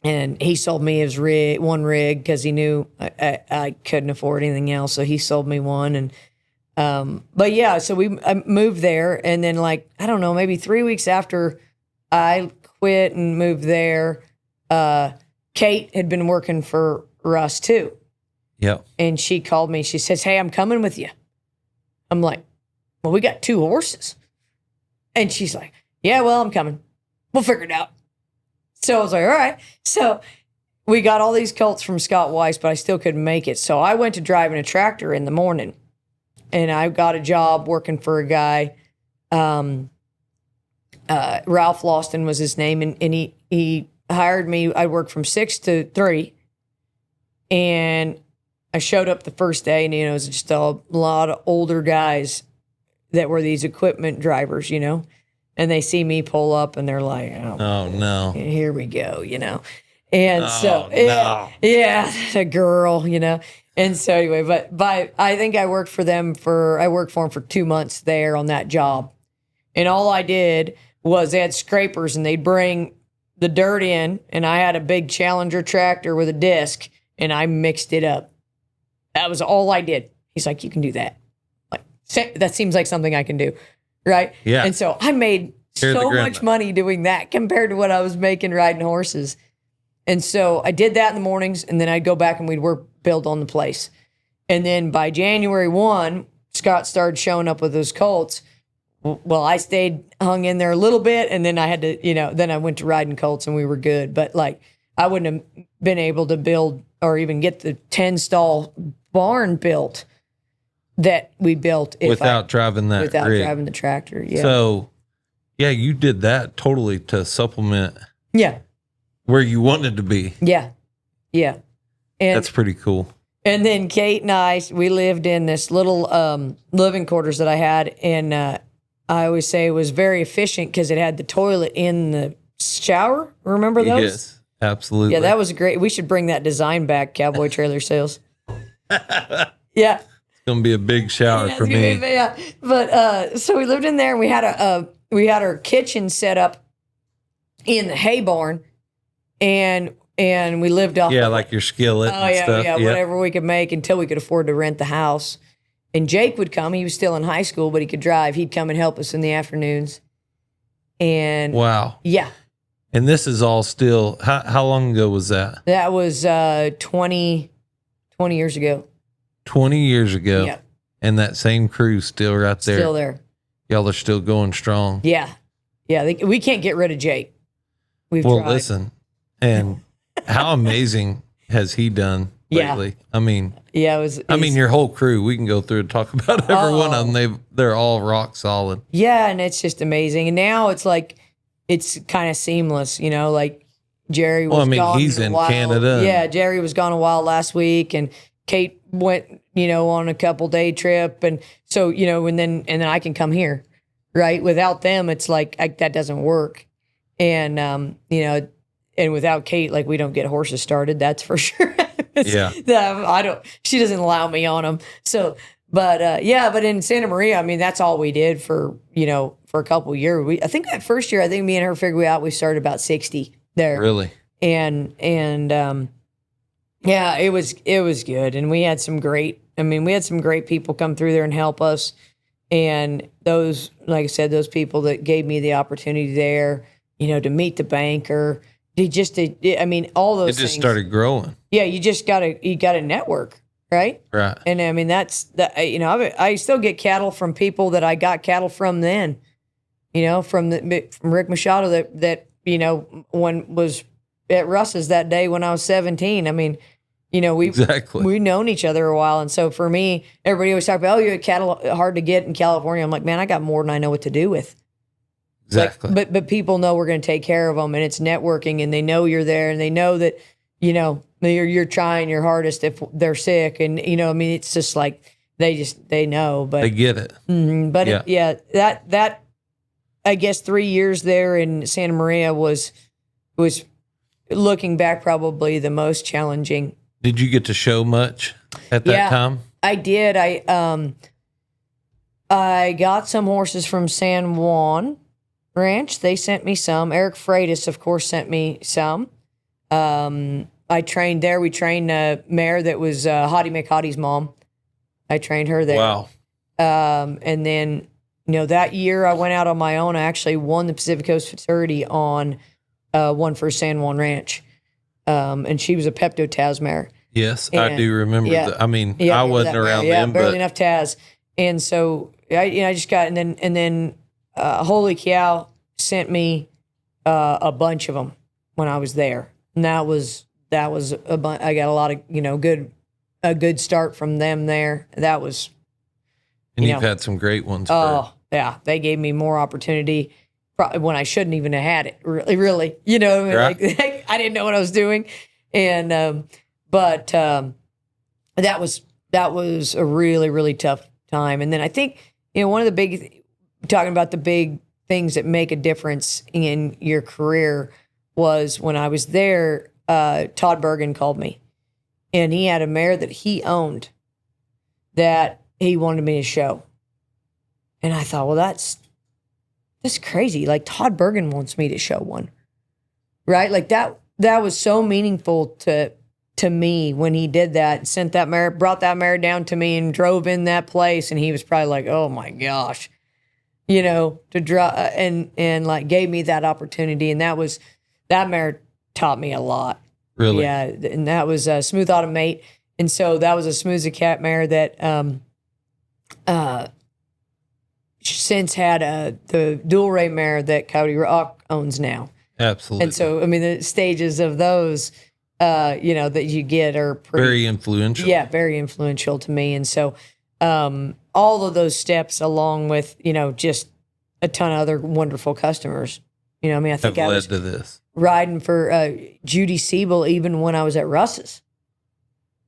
And he sold me his one rig because he knew I couldn't afford anything else. So he sold me one. And but yeah, so I moved there, and then like I don't know, maybe 3 weeks after I quit and moved there, Kate had been working for Russ too. Yep. And she called me. She says, "Hey, I'm coming with you." I'm like, "Well, we got 2 horses." And she's like, "Yeah, well, I'm coming. We'll figure it out." So I was like, all right. So we got all these colts from Scott Weiss, but I still couldn't make it. So I went to driving a tractor in the morning, and I got a job working for a guy. Ralph Lawston was his name, and he hired me. I worked from 6 to 3, and I showed up the first day, and it was just a lot of older guys that were these equipment drivers, and they see me pull up, and they're like, "Oh no, here we go," And yeah, a girl, And so anyway, but I think I worked for them for 2 months there on that job, and all I did was they had scrapers, and they'd bring the dirt in, and I had a big Challenger tractor with a disc, and I mixed it up. That was all I did. He's like, "You can do that." Like, that seems like something I can do. Right? Yeah. And so I made so much money doing that compared to what I was making riding horses. And so I did that in the mornings, and then I'd go back and we'd build on the place. And then by January 1, Scott started showing up with those colts. Well, I hung in there a little bit, and then I had to, then I went to riding colts, and we were good. But like, I wouldn't have been able to build or even get the 10-stall barn built that we built without driving rig. Driving the tractor. Yeah. So, yeah, you did that totally to supplement. Yeah. Where you wanted to be. Yeah. Yeah. And that's pretty cool. And then Kate and I, we lived in this little living quarters that I had, and I always say it was very efficient because it had the toilet in the shower. Remember those? Yes, absolutely. Yeah, that was great. We should bring that design back, Cowboy Trailer Sales. Yeah. Gonna be a big shower for me. Yeah, but so we lived in there, and we had our kitchen set up in the hay barn, and we lived off. Yeah, like your skillet. Oh yeah, stuff. Yeah, whatever we could make until we could afford to rent the house. And Jake would come. He was still in high school, but he could drive. He'd come and help us in the afternoons. And wow, yeah. And this is all still. How long ago was that? That was 20 years ago. 20 years ago. Yeah. And that same crew's still right there. Still there. Y'all are still going strong. Yeah. Yeah. We can't get rid of Jake. We've tried. Listen, and how amazing has he done lately? Yeah. I mean, yeah, it was your whole crew. We can go through and talk about every one of them. They're all rock solid. Yeah. And it's just amazing. And now it's like, it's kind of seamless, like Jerry was gone. He's in Canada. Yeah. Jerry was gone a while last week, and Kate went, on a couple day trip. And so, and then I can come here, right? Without them, it's like, that doesn't work. And, and without Kate, like, we don't get horses started. That's for sure. Yeah. She doesn't allow me on them. So, but in Santa Maria, that's all we did for a couple of years. I think that first year, me and her figured out we started about 60 there. Really? And yeah, it was good. And we had some great people come through there and help us. And those, like I said, those people that gave me the opportunity there, to meet the banker, all those things. It just started growing. Yeah. You got to network. Right. Right. And that's that, I still get cattle from people that I got cattle from then, from Rick Machado that, when was at Russ's that day when I was 17. We've known each other a while. And so for me, everybody always talk about, you had cattle hard to get in California. I'm like, man, I got more than I know what to do with. Exactly. But people know we're going to take care of them, and it's networking, and they know you're there, and they know that, you're trying your hardest if they're sick. And, it's just like, they know, but they get it. Mm-hmm, but that I guess 3 years there in Santa Maria was looking back probably the most challenging. Did you get to show much at that time? I did. I got some horses from San Juan Ranch. They sent me some. Eric Freitas, of course, sent me some. I trained there. We trained a mare that was Hottie McHottie's mom. I trained her there. Wow. And then, that year I went out on my own. I actually won the Pacific Coast Futurity on one for San Juan Ranch. And she was a Pepto Taz mare. Yes, I do remember that. I mean, I wasn't around then, barely but enough Taz. And so I just got, and then Holy Cow sent me a bunch of them when I was there. And that was a bunch. I got a lot of, a good start from them there. That was, and you've had some great ones. Oh, yeah. They gave me more opportunity when I shouldn't even have had it. Really. Right. Like, I didn't know what I was doing. And, but that was a really, really tough time. And then I think, one of the talking about the big things that make a difference in your career was when I was there, Todd Bergen called me, and he had a mare that he owned that he wanted me to show. And I thought, well, that's crazy. Like, Todd Bergen wants me to show one, right? Like that was so meaningful to me when he did that, sent that mare, brought that mare down to me and drove in that place. And he was probably like, oh my gosh, to draw and like gave me that opportunity. And that mare taught me a lot. Really? Yeah. And that was a Smooth Automate. And so that was a Smooth as a Cat mare that, since had the dual ray mare that Kody Rock owns now. Absolutely. And so, I mean, the stages of those, that you get are very influential. Yeah, very influential to me. And so, all of those steps, along with just a ton of other wonderful customers. I think have I led was to this. Riding for Judy Siebel even when I was at Russ's.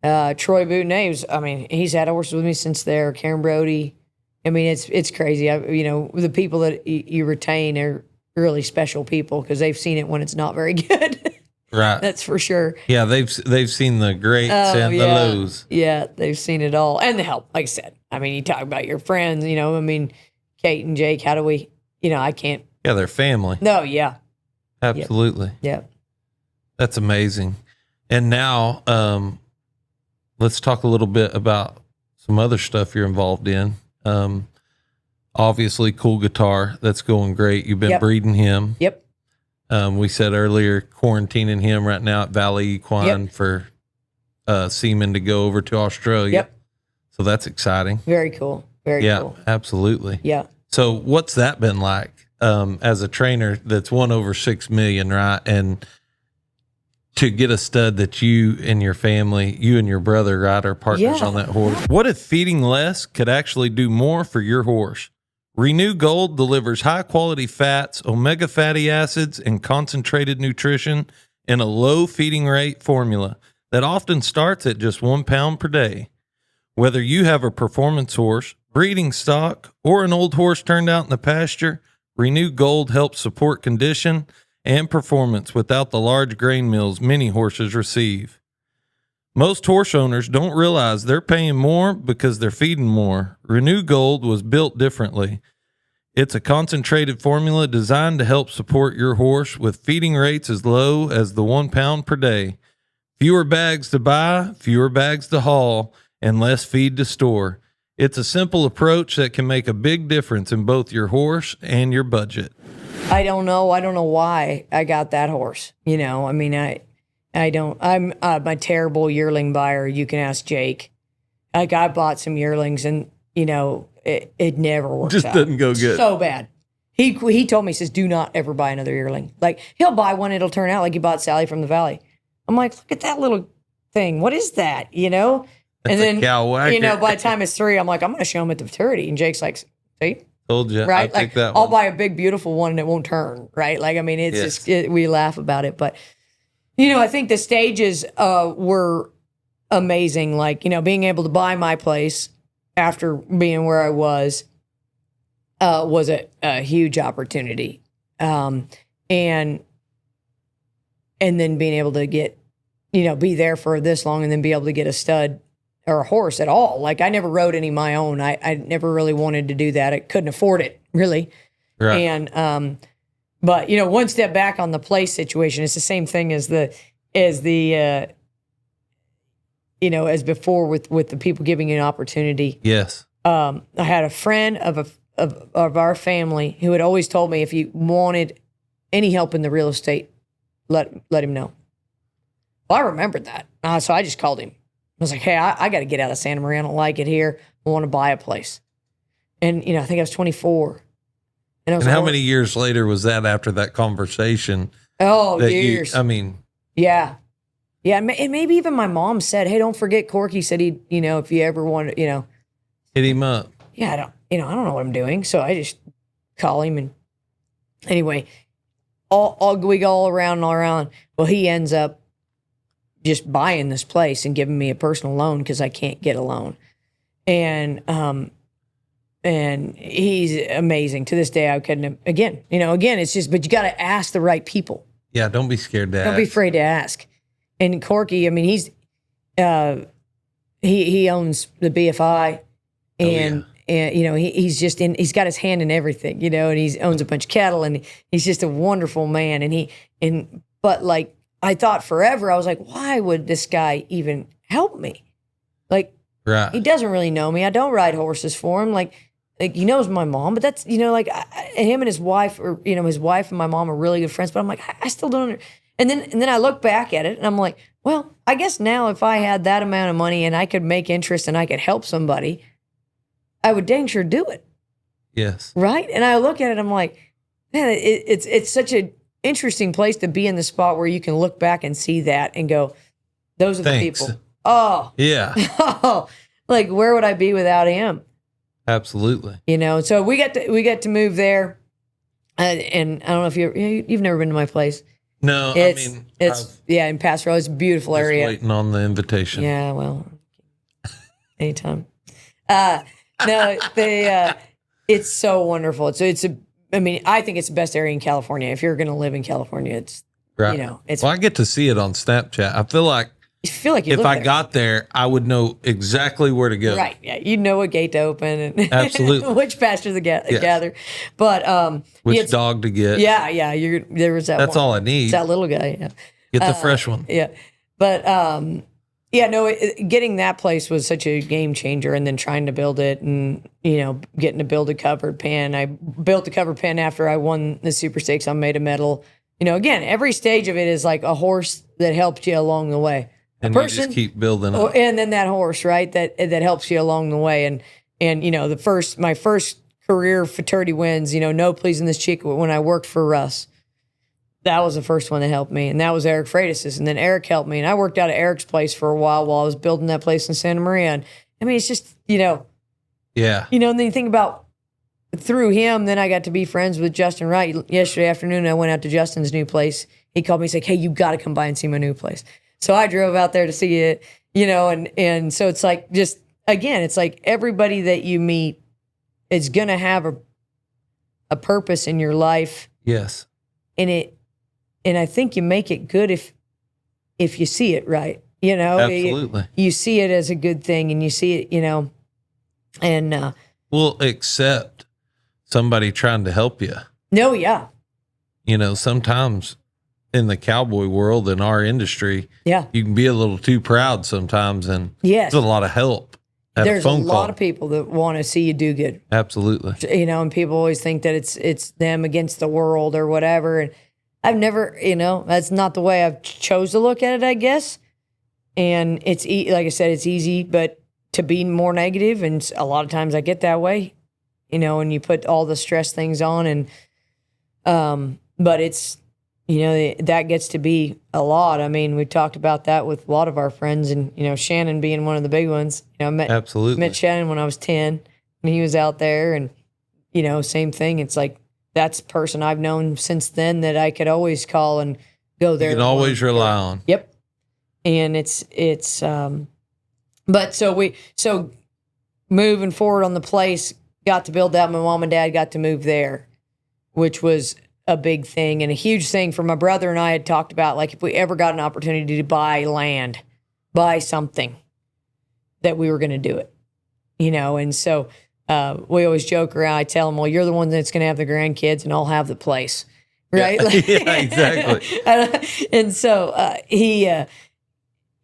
Troy Boutonnet, he's had horses with me since there. Karen Brody. I mean, it's crazy. The people that you retain are really special people because they've seen it when it's not very good. Right. That's for sure. Yeah, they've seen the greats and the lows. Yeah, they've seen it all. And the help, like I said. I mean, you talk about your friends, Kate and Jake, how do we, I can't. Yeah, they're family. No, yeah. Absolutely. Yeah. That's amazing. And now, let's talk a little bit about some other stuff you're involved in. Obviously, Cool Guitar, that's going great. You've been breeding him. Yep. We said earlier, quarantining him right now at Valley Equine for semen to go over to Australia. Yep. So that's exciting. Very cool. Very cool. Yeah, absolutely. Yeah. So what's that been like as a trainer that's won over 6 million, right? And to get a stud that you and your family, you and your brother, right, are partners on that horse. What if feeding less could actually do more for your horse? Renew Gold delivers high-quality fats, omega fatty acids, and concentrated nutrition in a low feeding rate formula that often starts at just 1 pound per day. Whether you have a performance horse, breeding stock, or an old horse turned out in the pasture, Renew Gold helps support condition and performance without the large grain mills many horses receive. Most horse owners don't realize they're paying more because they're feeding more. Renew Gold was built differently. It's a concentrated formula designed to help support your horse with feeding rates as low as the 1 pound per day. Fewer bags to buy, fewer bags to haul, and less feed to store. It's a simple approach that can make a big difference in both your horse and your budget. I don't know why I got that horse. I'm a terrible yearling buyer. You can ask Jake. Like, I bought some yearlings and, it never works out. Just doesn't go good. So bad. He told me, he says, do not ever buy another yearling. Like, he'll buy one, it'll turn out like he bought Sally from the Valley. I'm like, look at that little thing. What is that? That's and then, a by the time it's 3, I'm like, I'm going to show him at the maturity. And Jake's like, see? Told you. Right? I'll take that I'll one. buy a big, beautiful one and it won't turn. Right? Like, it's just, we laugh about it. But, I think the stages were amazing. Like, being able to buy my place after being where I was a huge opportunity. And then being able to get, be there for this long and then be able to get a stud or a horse at all. Like, I never rode any of my own. I never really wanted to do that. I couldn't afford it, really. Right. And, but, one step back on the place situation, it's the same thing as the as the as before with the people giving you an opportunity. Yes. I had a friend of our family who had always told me if you wanted any help in the real estate, let him know. Well, I remembered that, so I just called him. I was like, "Hey, I got to get out of Santa Maria. I don't like it here. I want to buy a place." And I think I was 24. And how many years later was that after that conversation? Oh, years. Yeah. Yeah, and maybe even my mom said, "Hey, don't forget Corky said he'd, if you ever want to, hit him up." Yeah, I don't know what I'm doing, so I just call him, and anyway, we go all around and all around. Well, he ends up just buying this place and giving me a personal loan because I can't get a loan, and he's amazing. To this day, I couldn't. Again, it's just, but you got to ask the right people. Yeah, don't be scared to ask. Don't be afraid to ask. And Corky, he's he owns the BFI, and he's just he's got his hand in everything, and he owns a bunch of cattle, and he's just a wonderful man. But like I thought forever, I was like, why would this guy even help me? Like, right. He doesn't really know me. I don't ride horses for him. Like he knows my mom, but that's him and his wife, or his wife and my mom are really good friends. But I'm like, I still don't. And then I look back at it and I'm like, well, I guess now if I had that amount of money and I could make interest and I could help somebody, I would dang sure do it. Yes. Right? And I look at it, I'm like, man, it's such an interesting place to be in the spot where you can look back and see that and go, those are Thanks. the people. Oh. Yeah. Like where would I be without him? Absolutely. So we got to move there. And I don't know if you've never been to my place. No, it's in Pass Road. It's a beautiful area. Waiting on the invitation. Yeah, well, anytime. It's so wonderful. I think it's the best area in California. If you're going to live in California, it's right. It's. Well, I get to see it on Snapchat. I feel like if I got there, I would know exactly where to go. Right. Yeah. You'd know what gate to open and absolutely which pasture to gather. But which dog to get. Yeah. There was that. That's one. all I need. It's that little guy. Yeah. Get the fresh one. Yeah. But getting that place was such a game changer, and then trying to build it, and getting to build a covered pen. I built a covered pen after I won the Super Stakes on Made of Metal. Again, every stage of it is like a horse that helped you along the way. And you just keep building up. And then that horse, right, that helps you along the way. And my first career fraternity wins, no pleasing this chick when I worked for Russ. That was the first one that helped me, and that was Eric Freitas's. And then Eric helped me, and I worked out at Eric's place for a while I was building that place in Santa Maria. And it's just, Yeah. And then you think about through him, then I got to be friends with Justin Wright. Yesterday afternoon, I went out to Justin's new place. He called me, he's like, "Hey, you got to come by and see my new place." So I drove out there to see it, and so it's like, just, again, it's like everybody that you meet is going to have a purpose in your life. Yes. And I think you make it good if you see it right, Absolutely. You see it as a good thing, and you see it, and well, accept somebody trying to help you. No, yeah. Sometimes in the cowboy world, in our industry, yeah, you can be a little too proud sometimes, and yes, there's a lot of help. There's a lot of people that want to see you do good. Absolutely. And people always think that it's them against the world or whatever. And I've never, that's not the way I've chose to look at it, I guess. And it's, like I said, it's easy, but to be more negative, and a lot of times I get that way, and you put all the stress things on, and, but it's, that gets to be a lot. I mean, we've talked about that with a lot of our friends, and, Shannon being one of the big ones. I met Shannon when I was 10, and he was out there, and, same thing. It's like, that's a person I've known since then that I could always call and go there. You can always rely on. Yep. And but so moving forward on the place, got to build that. My mom and dad got to move there, which was a big thing and a huge thing for my brother and I had talked about. Like, if we ever got an opportunity to buy land, buy something, that we were going to do it, and so we always joke around. I tell them, well, you're the one that's going to have the grandkids and I'll have the place. right? Yeah, exactly. And so he,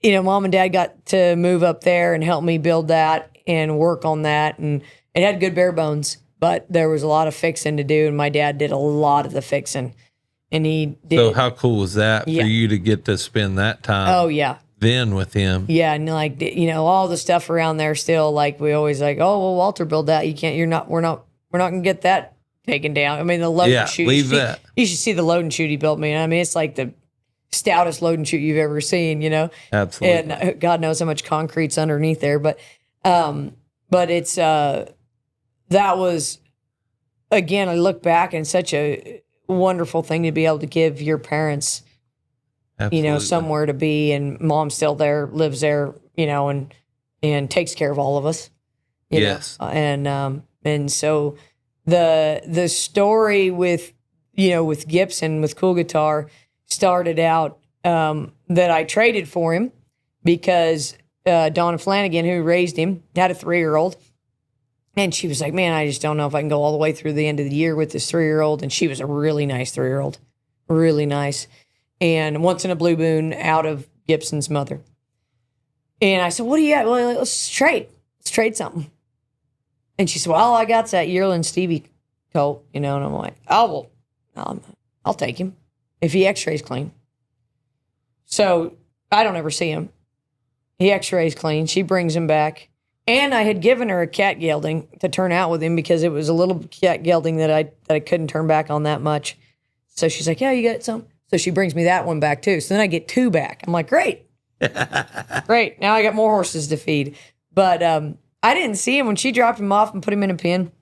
Mom and Dad got to move up there and help me build that and work on that. And it had good bare bones, but there was a lot of fixing to do. And my dad did a lot of the fixing. And he did. So how cool was that for you to get to spend that time? Oh, yeah. Then with him. Yeah. And like, all the stuff around there still, like we always like, oh, well, Walter built that. We're not going to get that taken down. I mean, the load and shoot. Leave that. You should see the load and shoot he built me. I mean, it's like the stoutest load and shoot you've ever seen, Absolutely. And God knows how much concrete's underneath there. But it's, that was, again, I look back and such a wonderful thing to be able to give your parents, Absolutely. somewhere to be. And Mom's still there, lives there, and takes care of all of us. Yes. And so the story with Gibson, with Cool Guitar, started out that I traded for him because Donna Flanagan, who raised him, had a 3-year-old. And she was like, man, I just don't know if I can go all the way through the end of the year with this 3-year-old. And she was a really nice 3-year-old, really nice. And once in a blue moon out of Gibson's mother. And I said, what do you got? Well, let's trade. Let's trade something. And she said, well, all I got's that yearling Stevie colt, and I'm like, oh, well, I'll take him if he x-rays clean. So I don't ever see him. He x-rays clean. She brings him back. And I had given her a cat gelding to turn out with him because it was a little cat gelding that I couldn't turn back on that much. So she's like, yeah, you got some? So she brings me that one back too. So then I get 2 back. I'm like, great. Great. Now I got more horses to feed. But I didn't see him when she dropped him off and put him in a pen.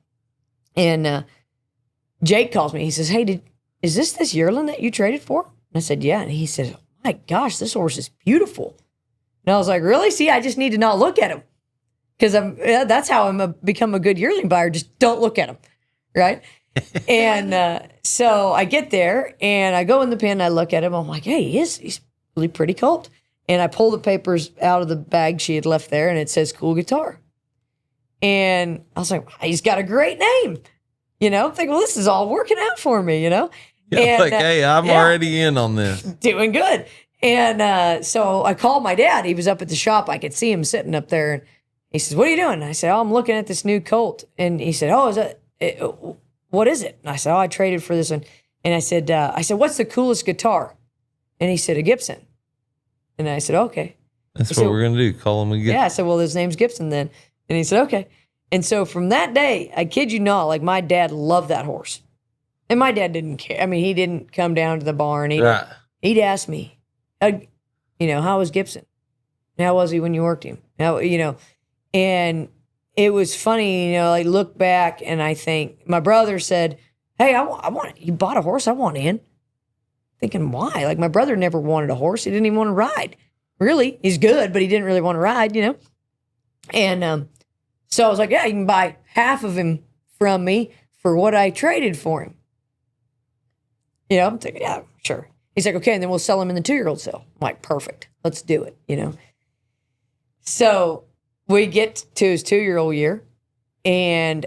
And Jake calls me. He says, hey, is this yearling that you traded for? And I said, yeah. And he said, oh my gosh, this horse is beautiful. And I was like, really? See, I just need to not look at him. Because that's how I'm become a good yearling buyer. Just don't look at him, right? And so I get there and I go in the pen and I look at him. I'm like, hey, he's really pretty colt. And I pull the papers out of the bag she had left there and it says Cool Guitar. And I was like, he's got a great name. I'm thinking, well, this is all working out for me, Yeah, and, like, hey, I'm already in on this. Doing good. And so I called my dad. He was up at the shop. I could see him sitting up there. And he says, what are you doing? And I said, oh, I'm looking at this new colt. And he said, oh, what is it? And I said, oh, I traded for this one. And I said, what's the coolest guitar? And he said, a Gibson. And I said, okay. That's what we're going to do. Call him a Gibson. Yeah, I said, well, his name's Gibson then. And he said, okay. And so from that day, I kid you not, like my dad loved that horse. And my dad didn't care. I mean, he didn't come down to the barn. He'd ask me, how was Gibson? How was he when you worked him? And it was funny, I look back and I think my brother said, hey, you bought a horse. I want in. Thinking, why? Like my brother never wanted a horse. He didn't even want to ride. Really, he's good, but he didn't really want to ride, And so I was like, yeah, you can buy half of him from me for what I traded for him. I'm thinking, yeah, sure. He's like, okay, and then we'll sell him in the 2-year-old sale. I'm like, perfect. Let's do it, So we get to his 2-year-old year, and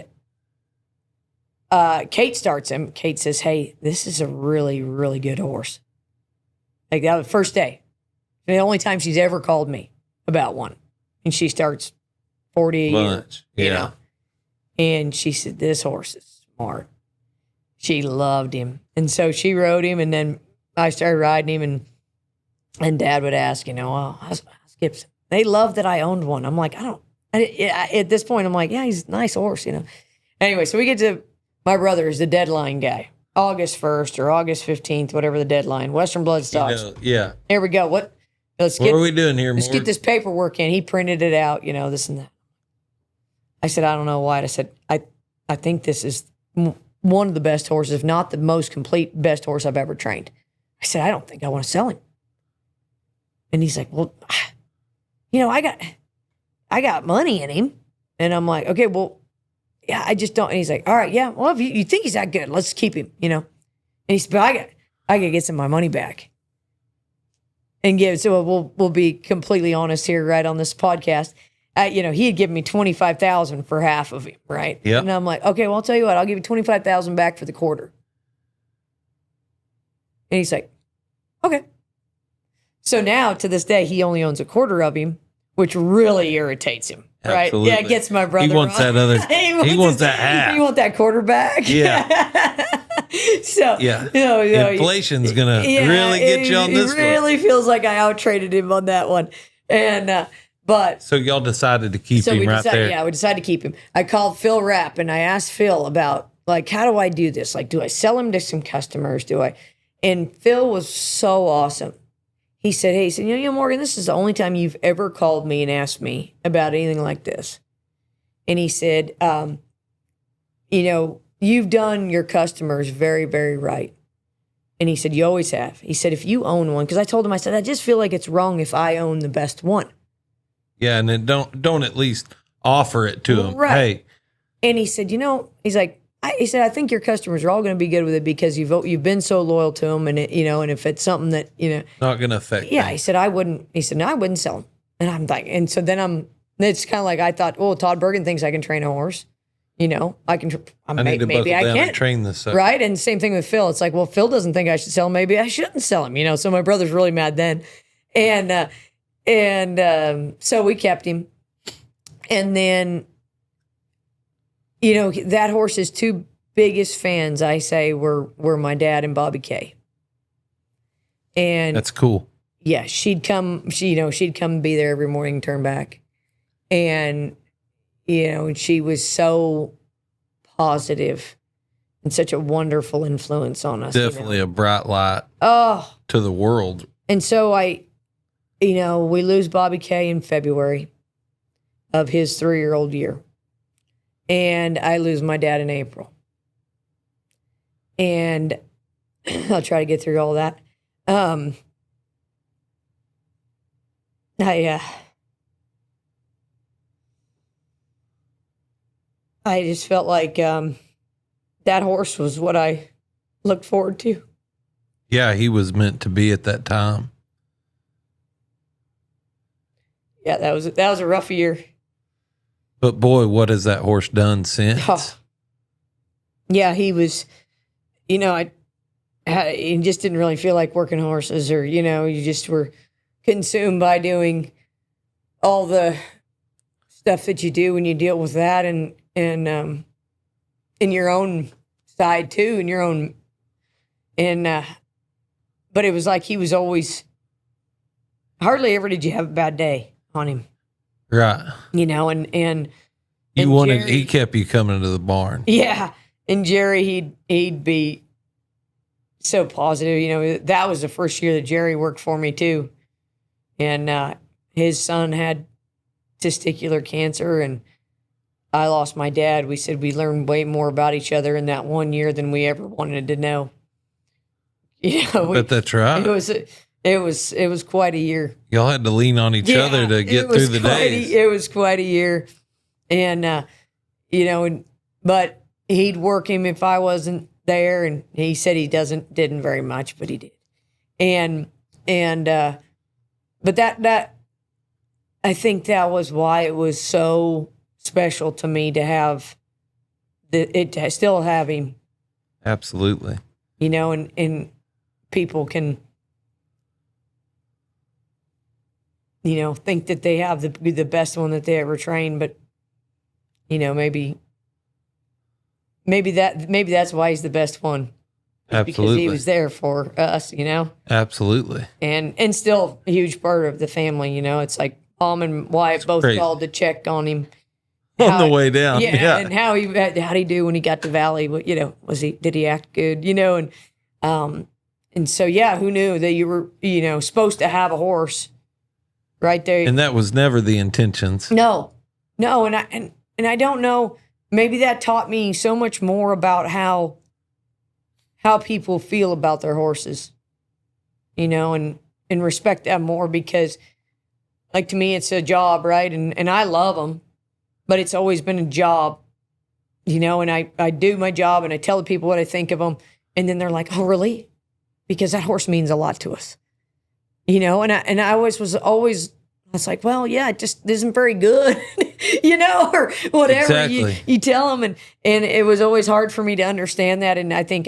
Kate starts him. Kate says, hey, this is a really, really good horse. Like that was the first day. The only time she's ever called me about one. And she starts 40 a year. Yeah. And she said, this horse is smart. She loved him. And so she rode him, and then I started riding him, and Dad would ask, how's Gibson? They loved that I owned one. I'm like, at this point, I'm like, yeah, he's a nice horse, Anyway, so we get to, my brother is the deadline guy. August 1st or August 15th, whatever the deadline. Western Blood Stocks. Yeah. Here we go. What are we doing here, Let's get this paperwork in. He printed it out, this and that. I said, I don't know why. I said, I think this is one of the best horses, if not the most complete best horse I've ever trained. I said, I don't think I want to sell him. And he's like, well, I got money in him. And I'm like, okay, well, yeah, I just don't. And he's like, all right, yeah, well, if you think he's that good, let's keep him, And he said, but I got to get some of my money back. And so we'll be completely honest here, right, on this podcast. He had given me $25,000 for half of him, right? Yeah. And I'm like, okay, well, I'll tell you what, I'll give you $25,000 back for the quarter. And he's like, okay. So now to this day, he only owns a quarter of him, which really irritates him. Right? Absolutely. Yeah, it gets my brother. He wants that other. he wants that half. You want that quarterback? Yeah. So inflation's gonna really get you on this. It really feels like I out traded him on that one, and but so y'all decided to keep him right there. Yeah, we decided to keep him. I called Phil Rapp and I asked Phil about like how do I do this? Like, do I sell him to some customers? Do I? And Phil was so awesome. He said, "Hey, Morgan, this is the only time you've ever called me and asked me about anything like this." And he said, you've done your customers very, very right. And he said, you always have. He said, if you own one, because I told him, I said, I just feel like it's wrong if I own the best one. Yeah, and then don't at least offer it to him. Right. Hey. And he said, he's like, he said, I think your customers are all going to be good with it because you've been so loyal to them, and and if it's something that not going to affect. Yeah, them. he said I wouldn't. He said no, I wouldn't sell them. And I'm like, and so then it's kind of like I thought, well, Todd Bergen thinks I can train a horse. I can. I need to maybe I down can and train this sucker. Right. And same thing with Phil. It's like, well, Phil doesn't think I should sell him. Maybe I shouldn't sell him. So my brother's really mad then, and so we kept him, and then that horse's two biggest fans, I say, were my dad and Bobby Kay. And that's cool. Yeah, she'd come be there every morning, turn back. And, and she was so positive and such a wonderful influence on us. Definitely a bright light to the world. And so we lose Bobby Kay in February of his 3-year-old year. And I lose my dad in April. And I'll try to get through all that. I just felt like that horse was what I looked forward to. Yeah, he was meant to be at that time. Yeah, that was a rough year. But boy, what has that horse done since? Oh. Yeah, he was. I just didn't really feel like working horses, or you just were consumed by doing all the stuff that you do when you deal with that, and in your own side too, in your own, but it was like he was always. Hardly ever did you have a bad day on him, right? And you wanted. Jerry, he kept you coming to the barn. Yeah. And Jerry, he'd be so positive. That was the first year that Jerry worked for me too. And his son had testicular cancer, and I lost my dad. We said we learned way more about each other in that 1 year than we ever wanted to know. But that's right. It was quite a year. Y'all had to lean on each other to get through the days. It was quite a year. And, but he'd work him if I wasn't there, and he said he didn't very much, but he did. But that I think that was why it was so special to me to have to still have him. Absolutely. And people can, think that they have the best one that they ever trained, but maybe that's why he's the best one. Absolutely. Because he was there for us, Absolutely. And still a huge part of the family, it's like Mom and Wyatt both called to check on him. On the way down. Yeah. And how'd he do when he got to Valley? Did he act good? And so, who knew that you were, supposed to have a horse right there. And that was never the intentions. No. And I don't know, maybe that taught me so much more about how people feel about their horses, and respect them more, because like to me, it's a job, right? And I love them, but it's always been a job, and I do my job and I tell the people what I think of them. And then they're like, oh, really? Because that horse means a lot to us, and I was like, well, yeah, it just isn't very good, or whatever. Exactly. You tell them, and it was always hard for me to understand that. And I think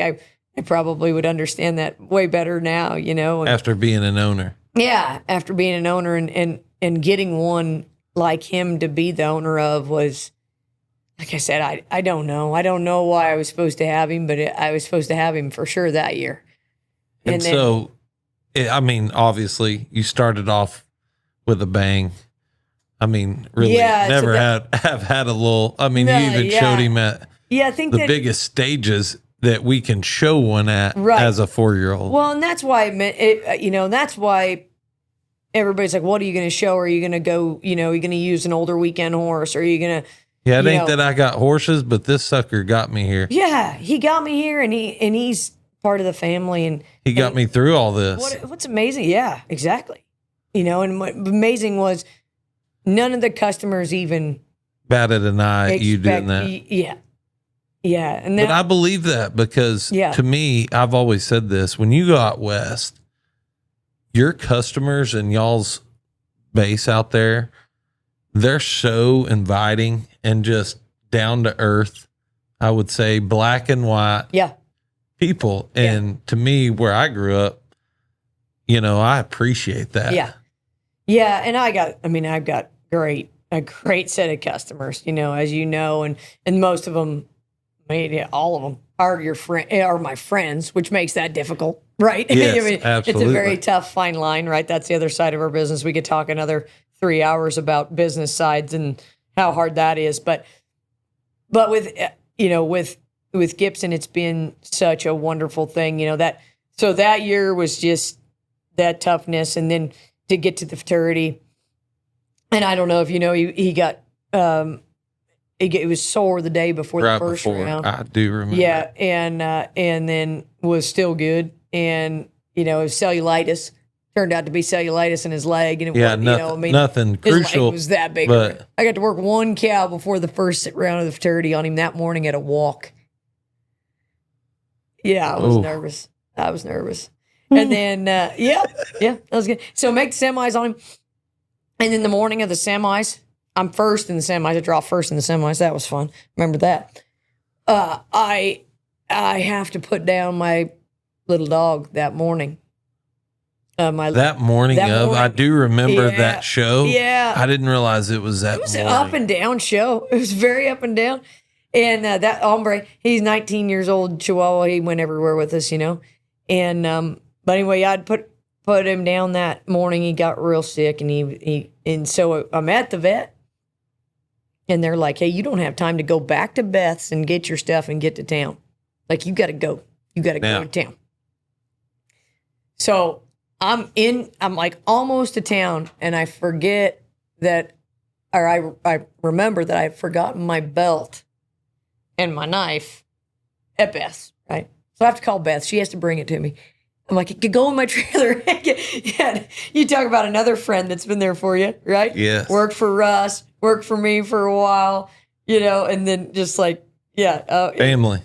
I probably would understand that way better now, you know. After being an owner. Yeah, after being an owner and getting one like him to be the owner of was, like I said, I don't know. I don't know why I was supposed to have him, but I was supposed to have him for sure that year. And then, so, I mean, obviously, you started off with a bang. I mean, really, never have had a lull. I mean, you even showed him at I think the biggest stages that we can show one at as a 4-year-old. Well, and that's why that's why everybody's like, what are you going to show? Are you going to go, are you going to use an older weekend horse? Or are you going to, it ain't that I got horses, but this sucker got me here. Yeah, he got me here, and he's part of the family, and he got me through all this. What's amazing? Yeah, exactly. And what amazing was none of the customers even batted an eye at you doing that. Yeah. And but I believe that because to me, I've always said this, when you go out west, your customers and y'all's base out there, they're so inviting and just down to earth. I would say black and white people. And to me, where I grew up, I appreciate that. Yeah. Yeah. And I've got a great set of customers, as you know, and most of them, all of them are my friends, which makes that difficult, right? Yes, absolutely. It's a very tough fine line, right? That's the other side of our business. We could talk another 3 hours about business sides and how hard that is. But with Gibson, it's been such a wonderful thing, so that year was just that toughness. And then to get to the futurity, and I don't know if he got, it was sore the day before the first round. I do remember. Yeah, and then was still good, and it was cellulitis. Turned out to be cellulitis in his leg, and nothing crucial. His leg was that big. But I got to work one cow before the first round of the futurity on him that morning at a walk. Yeah, I was nervous. And then that was good. So make the semis on him, and then the morning of the semis. I'm first in the semis. I draw first in the semis. That was fun. Remember that? I have to put down my little dog that morning. I do remember that show. Yeah. I didn't realize it was that. It was an up and down show. It was very up and down. And that hombre, he's 19 years old, Chihuahua. He went everywhere with us, And but anyway, I'd put him down that morning. He got real sick, and so I'm at the vet. And they're like, hey, you don't have time to go back to Beth's and get your stuff and get to town. Like, you got to go. You got to go to town. So I'm like almost to town, and I forget that, or I remember that I've forgotten my belt and my knife at Beth's, right? So I have to call Beth. She has to bring it to me. I'm like, it could go in my trailer. Yeah, you talk about another friend that's been there for you, right? Yes. Worked for Russ, worked for me for a while, and then just like, family.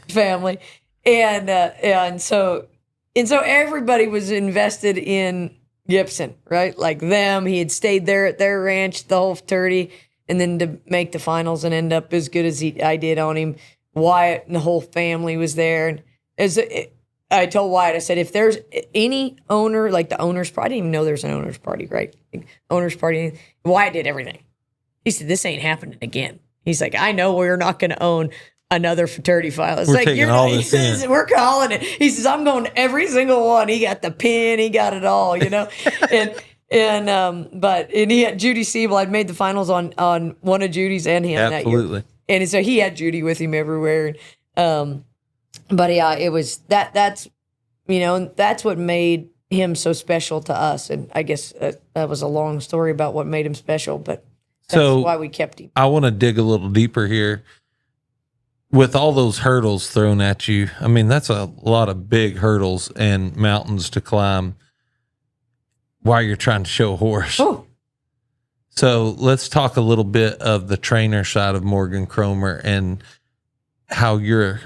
And so everybody was invested in Gibson, right? Like them, he had stayed there at their ranch the whole 30, and then to make the finals and end up as good as I did on him. Wyatt and the whole family was there, and I told Wyatt, I said, if there's any owner, like the owner's party, I didn't even know there's an owner's party, right? Owner's party. Wyatt did everything. He said, this ain't happening again. He's like, I know we're not going to own another fraternity file. It's we're like, taking all this in. We're calling it. He says, I'm going to every single one. He got the pin. He got it all, and he had Judy Siebel. I'd made the finals on one of Judy's and him that year. And so he had Judy with him everywhere. But yeah, it was that's what made him so special to us. And I guess that was a long story about what made him special, but that's why we kept him. I want to dig a little deeper here. With all those hurdles thrown at you, I mean, that's a lot of big hurdles and mountains to climb while you're trying to show a horse. Oh. So let's talk a little bit of the trainer side of Morgan Cromer and how you're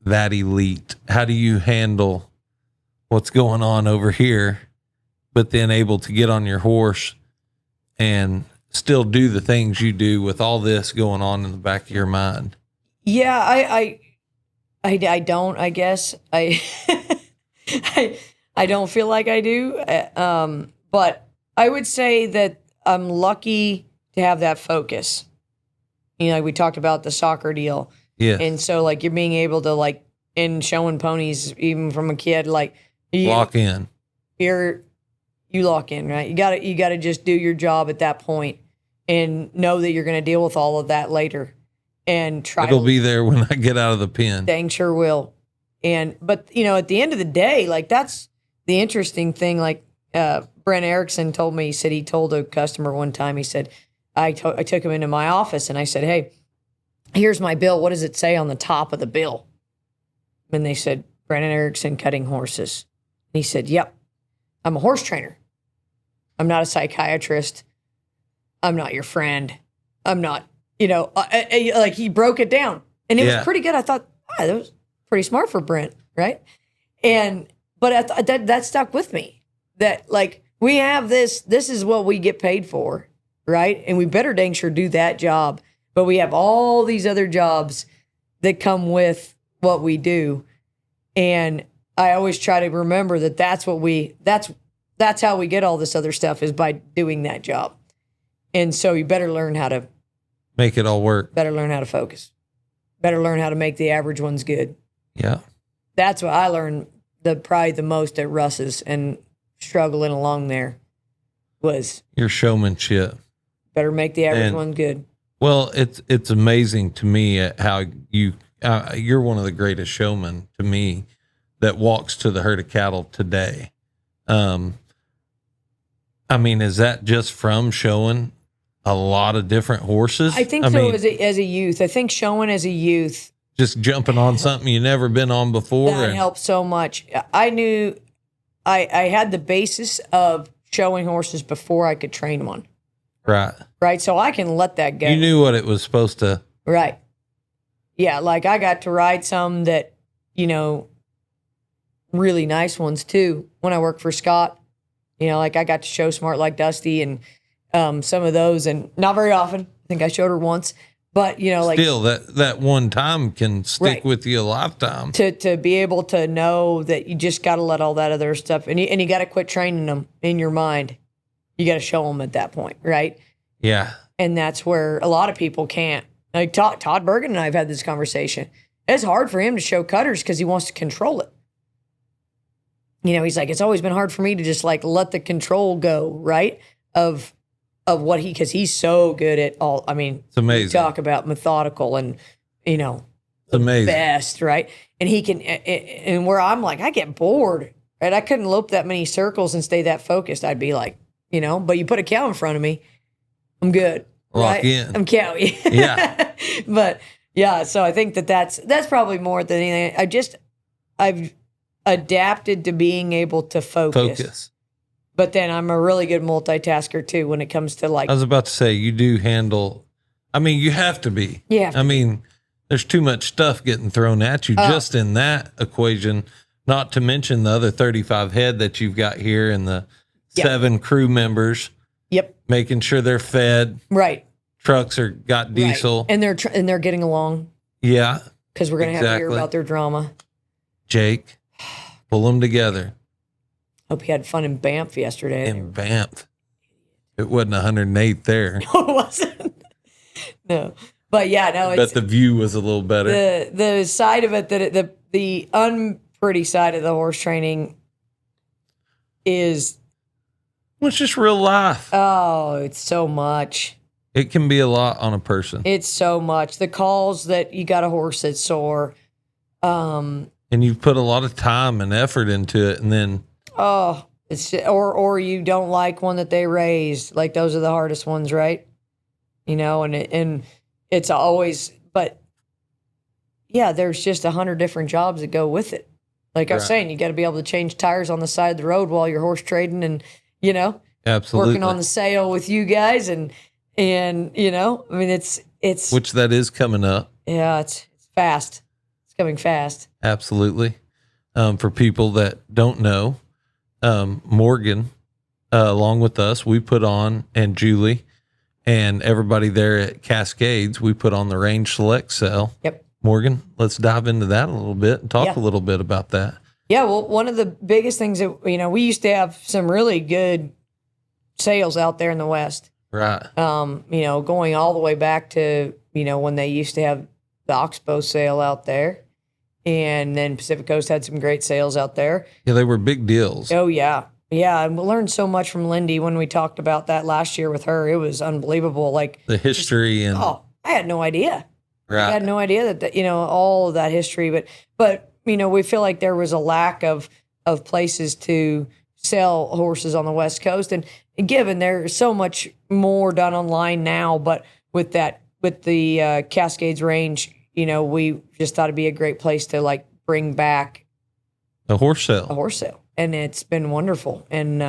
that elite. How do you handle what's going on over here, but then able to get on your horse and still do the things you do with all this going on in the back of your mind? Yeah, I don't, I guess. I don't feel like I do. But I would say that I'm lucky to have that focus. You know, we talked about the soccer deal. Yeah. And so like you're being able to like in showing ponies even from a kid, like Lock in. You lock in, right? You gotta just do your job at that point and know that you're gonna deal with all of that later. And It'll be there when I get out of the pen. Dang sure will. But you know, at the end of the day, like that's the interesting thing. Like Brent Erickson told me, he said he told a customer one time, he said, I took him into my office and I said, hey, here's my bill. What does it say on the top of the bill? And they said, Brandon Erickson cutting horses. And he said, yep, I'm a horse trainer. I'm not a psychiatrist. I'm not your friend. I'm not, you know, like he broke it down and it was pretty good. I thought, that was pretty smart for Brent, right? But that stuck with me that like we have this is what we get paid for, right? And we better dang sure do that job. But we have all these other jobs that come with what we do. And I always try to remember that that's how we get all this other stuff is by doing that job. And so you better learn how to make it all work. Better learn how to focus. Better learn how to make the average ones good. Yeah. That's what I learned probably the most at Russ's and struggling along there was your showmanship. Better make the average one good. Well, it's amazing to me how you're one of the greatest showmen to me that walks to the herd of cattle today. I mean, is that just from showing a lot of different horses? I think so. As a youth, I think showing as a youth, just jumping on something you never been on before, that helped so much. I knew I had the basis of showing horses before I could train one. Right. So I can let that go. You knew what it was supposed to. Right. Yeah. Like I got to ride some that, you know, really nice ones too. When I worked for Scott, you know, like I got to show Smart Like Dusty and some of those, and not very often. I think I showed her once, but you know, like still that one time can stick with you a lifetime. To be able to know that you just got to let all that other stuff, and you got to quit training them in your mind. You got to show them at that point, right? Yeah. And that's where a lot of people can't. Like Todd Bergen and I have had this conversation. It's hard for him to show cutters because he wants to control it. You know, he's like, it's always been hard for me to just like let the control go, right? Of what because he's so good at all. I mean, it's amazing. Talk about methodical and, you know, it's amazing. Best, right? And he can, and where I'm like, I get bored, right? I couldn't lope that many circles and stay that focused. I'd be like, you know, but you put a cow in front of me, I'm good. Lock right? in. I'm cowy. Yeah. But yeah, so I think that's probably more than anything. I've adapted to being able to focus. But then I'm a really good multitasker too when it comes to like. I was about to say, you do handle, I mean, you have to be. Yeah. I mean, there's too much stuff getting thrown at you just in that equation, not to mention the other 35 head that you've got here and the 7 crew members. Yep. Making sure they're fed. Right. Trucks got diesel. Right. And they're getting along. Yeah. Because we're going to have to hear about their drama. Jake, pull them together. Hope you had fun in Banff yesterday. In Banff. It wasn't 108 there. No, it wasn't. No. But yeah, no. I bet the view was a little better. The side of it, the unpretty side of the horse training is... Well, it's just real life. Oh, it's so much. It can be a lot on a person. It's so much. The calls that you got a horse that's sore. And you put a lot of time and effort into it, and then... Oh, it's or you don't like one that they raised. Like those are the hardest ones, right? You know, and it's always, but yeah, there's just 100 different jobs that go with it. Like I was saying, you got to be able to change tires on the side of the road while you're horse trading, and you know, absolutely working on the sale with you guys, and you know, I mean, it's which that is coming up. Yeah, it's fast. It's coming fast. Absolutely. For people that don't know. Morgan, along with us, we put on, and Julie and everybody there at Cascades, we put on the Range Select sale. Yep. Morgan, let's dive into that a little bit and talk a little bit about that. Yeah, well, one of the biggest things that, we used to have some really good sales out there in the West. Right. Going all the way back to, when they used to have the Oxbow sale out there. And then Pacific Coast had some great sales out there. Yeah, they were big deals. Oh, yeah. Yeah, and we learned so much from Lindy when we talked about that last year with her. It was unbelievable. Like the history I had no idea. Right. I had no idea that all of that history. But we feel like there was a lack of places to sell horses on the West Coast, and given there's so much more done online now, but with the Cascades range, we just thought it'd be a great place to like bring back a horse sale. And it's been wonderful. And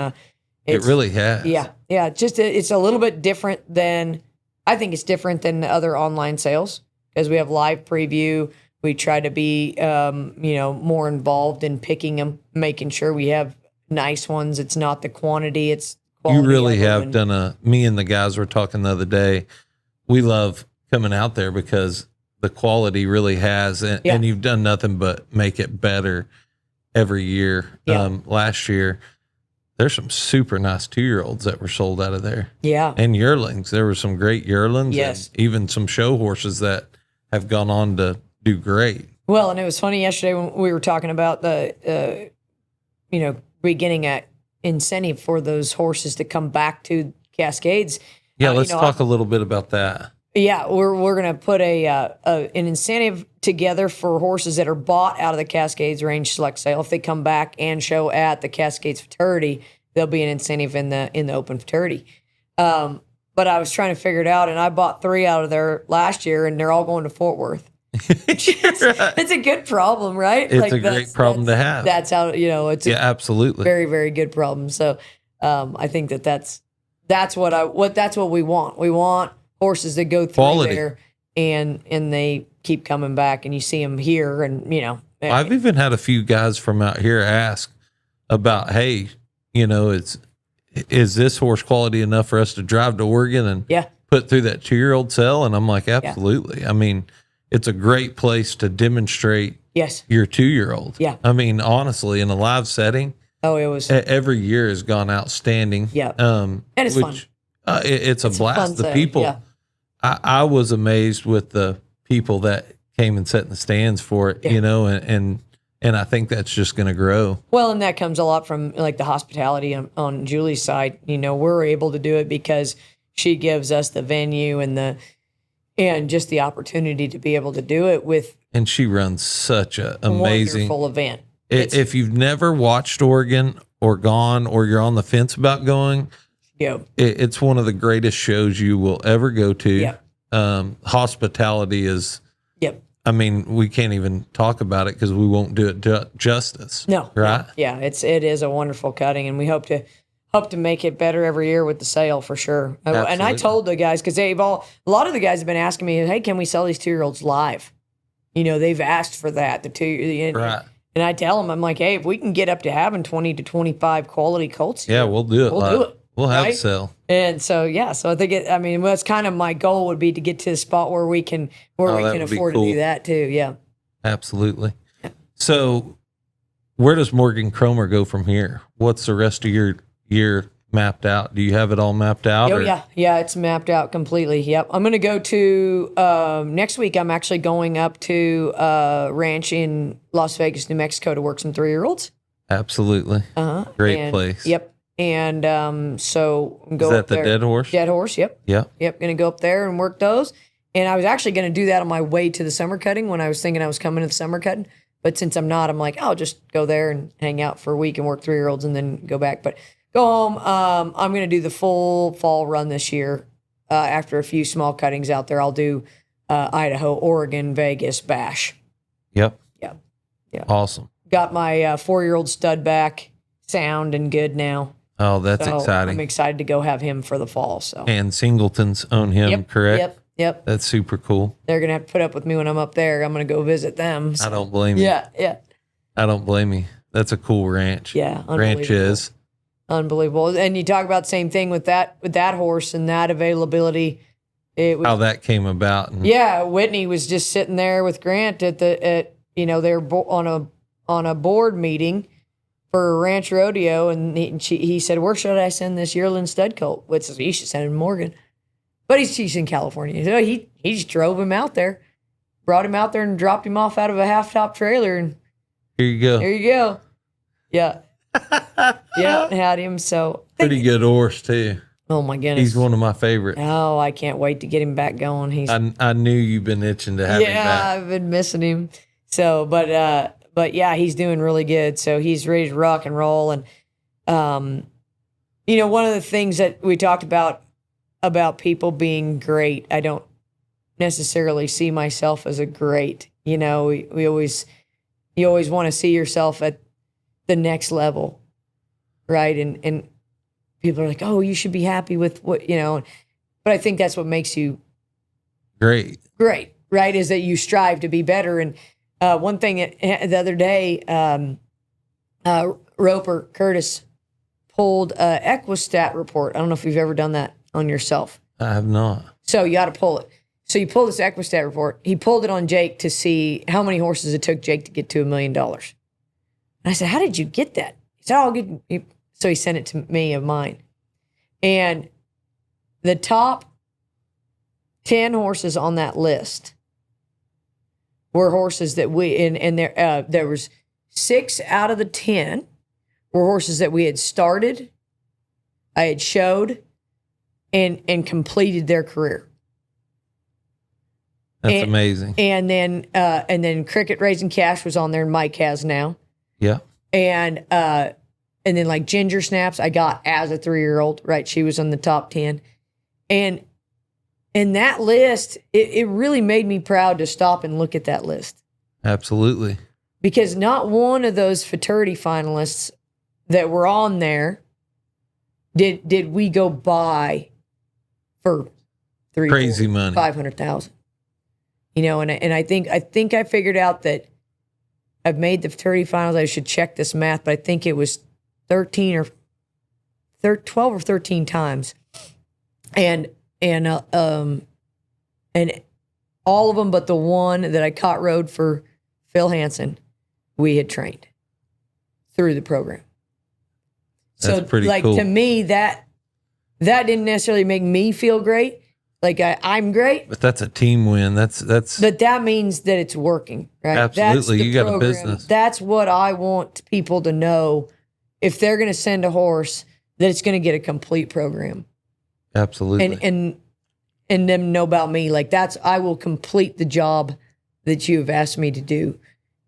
it really has. Yeah. Yeah. It's a little bit different I think it's different than the other online sales because we have live preview. We try to be, more involved in picking them, making sure we have nice ones. It's not the quantity, it's quality. You really have done me and the guys were talking the other day. We love coming out there because the quality really has, and you've done nothing but make it better every year. Yeah. Last year, there's some super nice 2-year-olds that were sold out of there. Yeah. And yearlings. There were some great yearlings. Yes. And even some show horses that have gone on to do great. Well, and it was funny yesterday when we were talking about the, beginning at incentive for those horses to come back to Cascades. Yeah, let's talk a little bit about that. Yeah, we're going to put an incentive together for horses that are bought out of the Cascades range select sale. If they come back and show at the Cascades Futurity, there'll be an incentive in the open Futurity. But I was trying to figure it out, and I bought 3 out of there last year, and they're all going to Fort Worth. It's a good problem, right? It's a great problem to have. That's how it's absolutely very, very good problem. So I think that's what we want. We want horses that go through quality there and they keep coming back, and you see them here, and I've even had a few guys from out here ask about, hey, is this horse quality enough for us to drive to Oregon and put through that 2-year-old sale? And I'm like, absolutely. Yeah. I mean, it's a great place to demonstrate your 2-year-old. Yeah. I mean, honestly, in a live setting, it was every year has gone outstanding. Yeah. And it's fun. It's a blast. The people, I was amazed with the people that came and sat in the stands for it, and I think that's just going to grow. Well, and that comes a lot from like the hospitality on Julie's side. We're able to do it because she gives us the venue and just the opportunity to be able to do it with. And she runs such an amazing wonderful event. If you've never watched Oregon or gone, or you're on the fence about going, it's one of the greatest shows you will ever go to. Yeah. Hospitality is. I mean, we can't even talk about it because we won't do it justice. No. Right? Yeah. It is a wonderful cutting, and we hope to make it better every year with the sale for sure. Absolutely. And I told the guys, because a lot of the guys have been asking me, hey, can we sell these 2-year-olds live? They've asked for that. Right. And I tell them, I'm like, hey, if we can get up to having 20 to 25 quality colts here, we'll do it. We'll do it. We'll have a sale. And so, so I think that's kind of my goal would be to get to a spot where we can afford to do that too. Yeah. Absolutely. Yeah. So where does Morgan Cromer go from here? What's the rest of your year mapped out? Do you have it all mapped out? Oh, yeah, it's mapped out completely. Yep. I'm going to go to next week. I'm actually going up to ranch in Las Vegas, New Mexico to work some 3-year-olds. Absolutely. Great place. Yep. And so go. Is that up the there. dead horse? Dead horse. Yep. Yep. Going to go up there and work those. And I was actually going to do that on my way to the summer cutting when I was thinking I was coming to the summer cutting. But since I'm not, I'm like, I'll just go there and hang out for a week and work 3-year-olds and then go back. But go home. I'm going to do the full fall run this year. After a few small cuttings out there, I'll do Idaho, Oregon, Vegas, Bash. Yep. Yeah. Awesome. Got my 4-year-old stud back sound and good now. Oh, that's exciting. I'm excited to go have him for the fall. So. And Singletons own him, correct? Yep. That's super cool. They're going to have to put up with me when I'm up there. I'm going to go visit them. So. I don't blame you. Yeah. I don't blame you. That's a cool ranch. Yeah. Ranch is. Unbelievable. And you talk about the same thing with that horse and that availability. It was, how that came about. Whitney was just sitting there with Grant they were on on a board meeting for a ranch rodeo, and he said, "Where should I send this yearling stud colt?" Which is, you should send him Morgan. But he's in California. So he just drove him out there, brought him out there, and dropped him off out of a half-top trailer. And here you go. There you go. Yeah. Yeah, had him. So pretty good horse too. Oh my goodness, he's one of my favorites. Oh, I can't wait to get him back going. I knew you've been itching to have him back. Yeah, I've been missing him. So, but yeah, he's doing really good. So he's ready to rock and roll. And one of the things that we talked about people being great, I don't necessarily see myself as a great. You always want to see yourself at the next level, right? And people are like, "Oh, you should be happy with what," but I think that's what makes you great, right? Is that you strive to be better. And one thing the other day, Roper Curtis pulled a Equistat report. I don't know if you've ever done that on yourself. I have not. So you got to pull it. So you pull this Equistat report. He pulled it on Jake to see how many horses it took Jake to get to $1 million. And I said, "How did you get that?" He said, "I'll get." So he sent it to me of mine. And the top 10 horses on that list were horses that there was 6 out of the 10 were horses that we had started, I had showed, and completed their career. That's amazing. And then Cricket Raising Cash was on there, and Mike has now. Yeah. And then like Ginger Snaps, I got as a 3-year-old, right? She was on the top 10. And that list, it really made me proud to stop and look at that list. Absolutely. Because not one of those futurity finalists that were on there did we go buy for crazy money, $500,000. And I think I figured out that I've made the futurity finals. I should check this math, but I think it was 12 or 13 times. And all of them but the one that I caught rode for Phil Hansen, we had trained through the program. That's so pretty like cool. To me, that didn't necessarily make me feel great. Like I'm great. But that's a team win. But that means that it's working, right? Absolutely. You got a business. That's what I want people to know. If they're going to send a horse, that it's going to get a complete program. Absolutely. And them know about me. Like I will complete the job that you have asked me to do,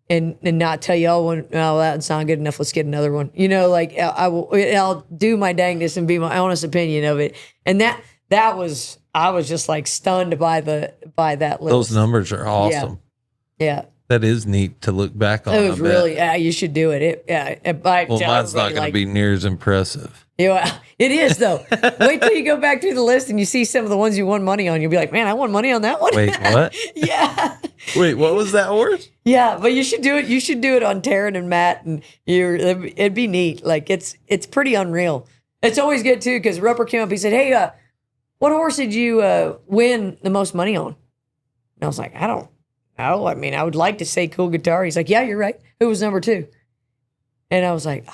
and not tell you, "Oh, that's not good enough. Let's get another one." I'll do my dangest and be my honest opinion of it. And I was just like stunned by that list. Those numbers are awesome. Yeah. That is neat to look back on. It was really, you should do it. Mine's not going to be near as impressive. Yeah, it is though. Wait till you go back through the list and you see some of the ones you won money on. You'll be like, "Man, I won money on that one." Wait, what? Yeah. Wait, what was that horse? Yeah, but you should do it. You should do it on Taryn and Matt, and it'd be neat. Like it's pretty unreal. It's always good too because Roper came up. He said, "Hey, what horse did you win the most money on?" And I was like, "I don't know. I mean, I would like to say Cool Guitar." He's like, "Yeah, you're right. Who was number 2? And I was like,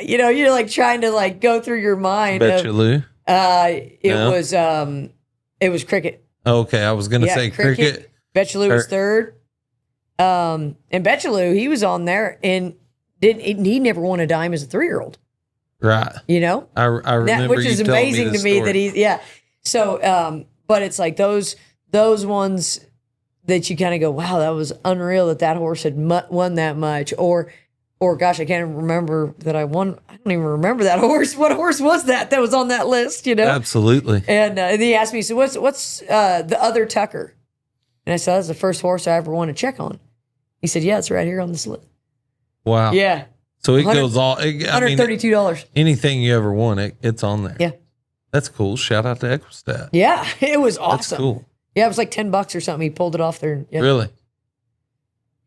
you're like trying to like go through your mind. Betcha Lou. It was Cricket. Okay, I was going to say Cricket. Betcha Lou was 3rd. And Betcha Lou, he was on there and he never won a dime as a 3-year-old. Right. I remember which is amazing to me that he's, yeah. So, but it's like those ones that you kind of go, "Wow, that was unreal that horse had won that much," or gosh, I can't remember that I won. I don't even remember that horse. What horse was that was on that list? Absolutely. And he asked me, "So what's the other Tucker?" And I said, "That's the first horse I ever want to check on." He said, "Yeah, it's right here on this list." Wow. Yeah. So it goes all. $132. Anything you ever won, it's on there. Yeah. That's cool. Shout out to Equistat. Yeah, it was awesome. That's cool. Yeah, it was like $10 or something. He pulled it off there. Yeah. Really?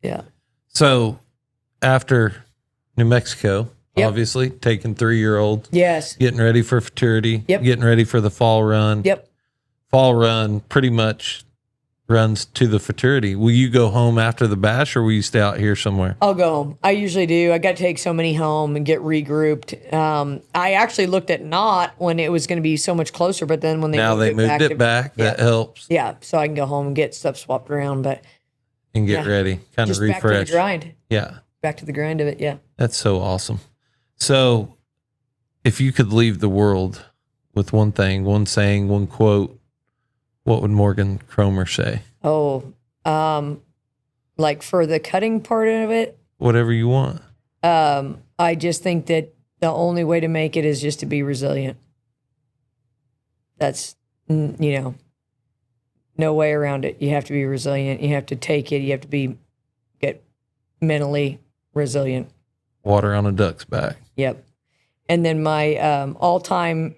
Yeah. So after New Mexico, obviously taking 3-year-old. Yes. Getting ready for futurity. Yep. Getting ready for the fall run. Yep. Fall run pretty much runs to the fraternity. Will you go home after the bash, or will you stay out here somewhere? I'll go home. I usually do. I got to take so many home and get regrouped. I actually looked at not when it was going to be so much closer, but then when they moved it back, that helps. Yeah, so I can go home and get stuff swapped around, and get ready, kind of refresh. Back to the grind. Yeah, back to the grind of it. Yeah, that's so awesome. So, if you could leave the world with one thing, one saying, one quote, what would Morgan Cromer say? Oh, like for the cutting part of it? Whatever you want. I just think that the only way to make it is just to be resilient. That's, no way around it. You have to be resilient. You have to take it. You have to get mentally resilient. Water on a duck's back. Yep. And then my all-time,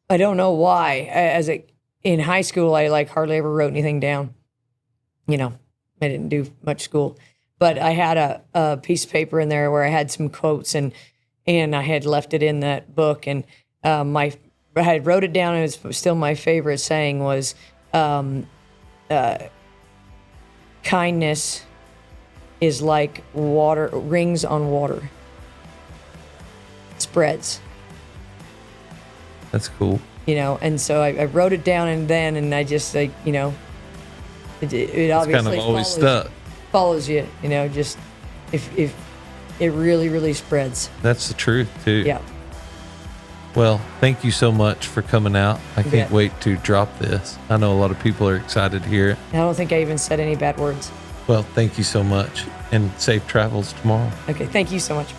I don't know why, in high school, I hardly ever wrote anything down. I didn't do much school, but I had a piece of paper in there where I had some quotes and I had left it in that book. And I had wrote it down, and it was still my favorite saying was, kindness is like rings on water. It spreads. That's cool. And so I wrote it down and I just it obviously kind of always follows you, just if it really, really spreads. That's the truth too. Yeah. Well, thank you so much for coming out. I can't wait to drop this. I know a lot of people are excited to hear it. I don't think I even said any bad words. Well, thank you so much, and safe travels tomorrow. Okay, thank you so much.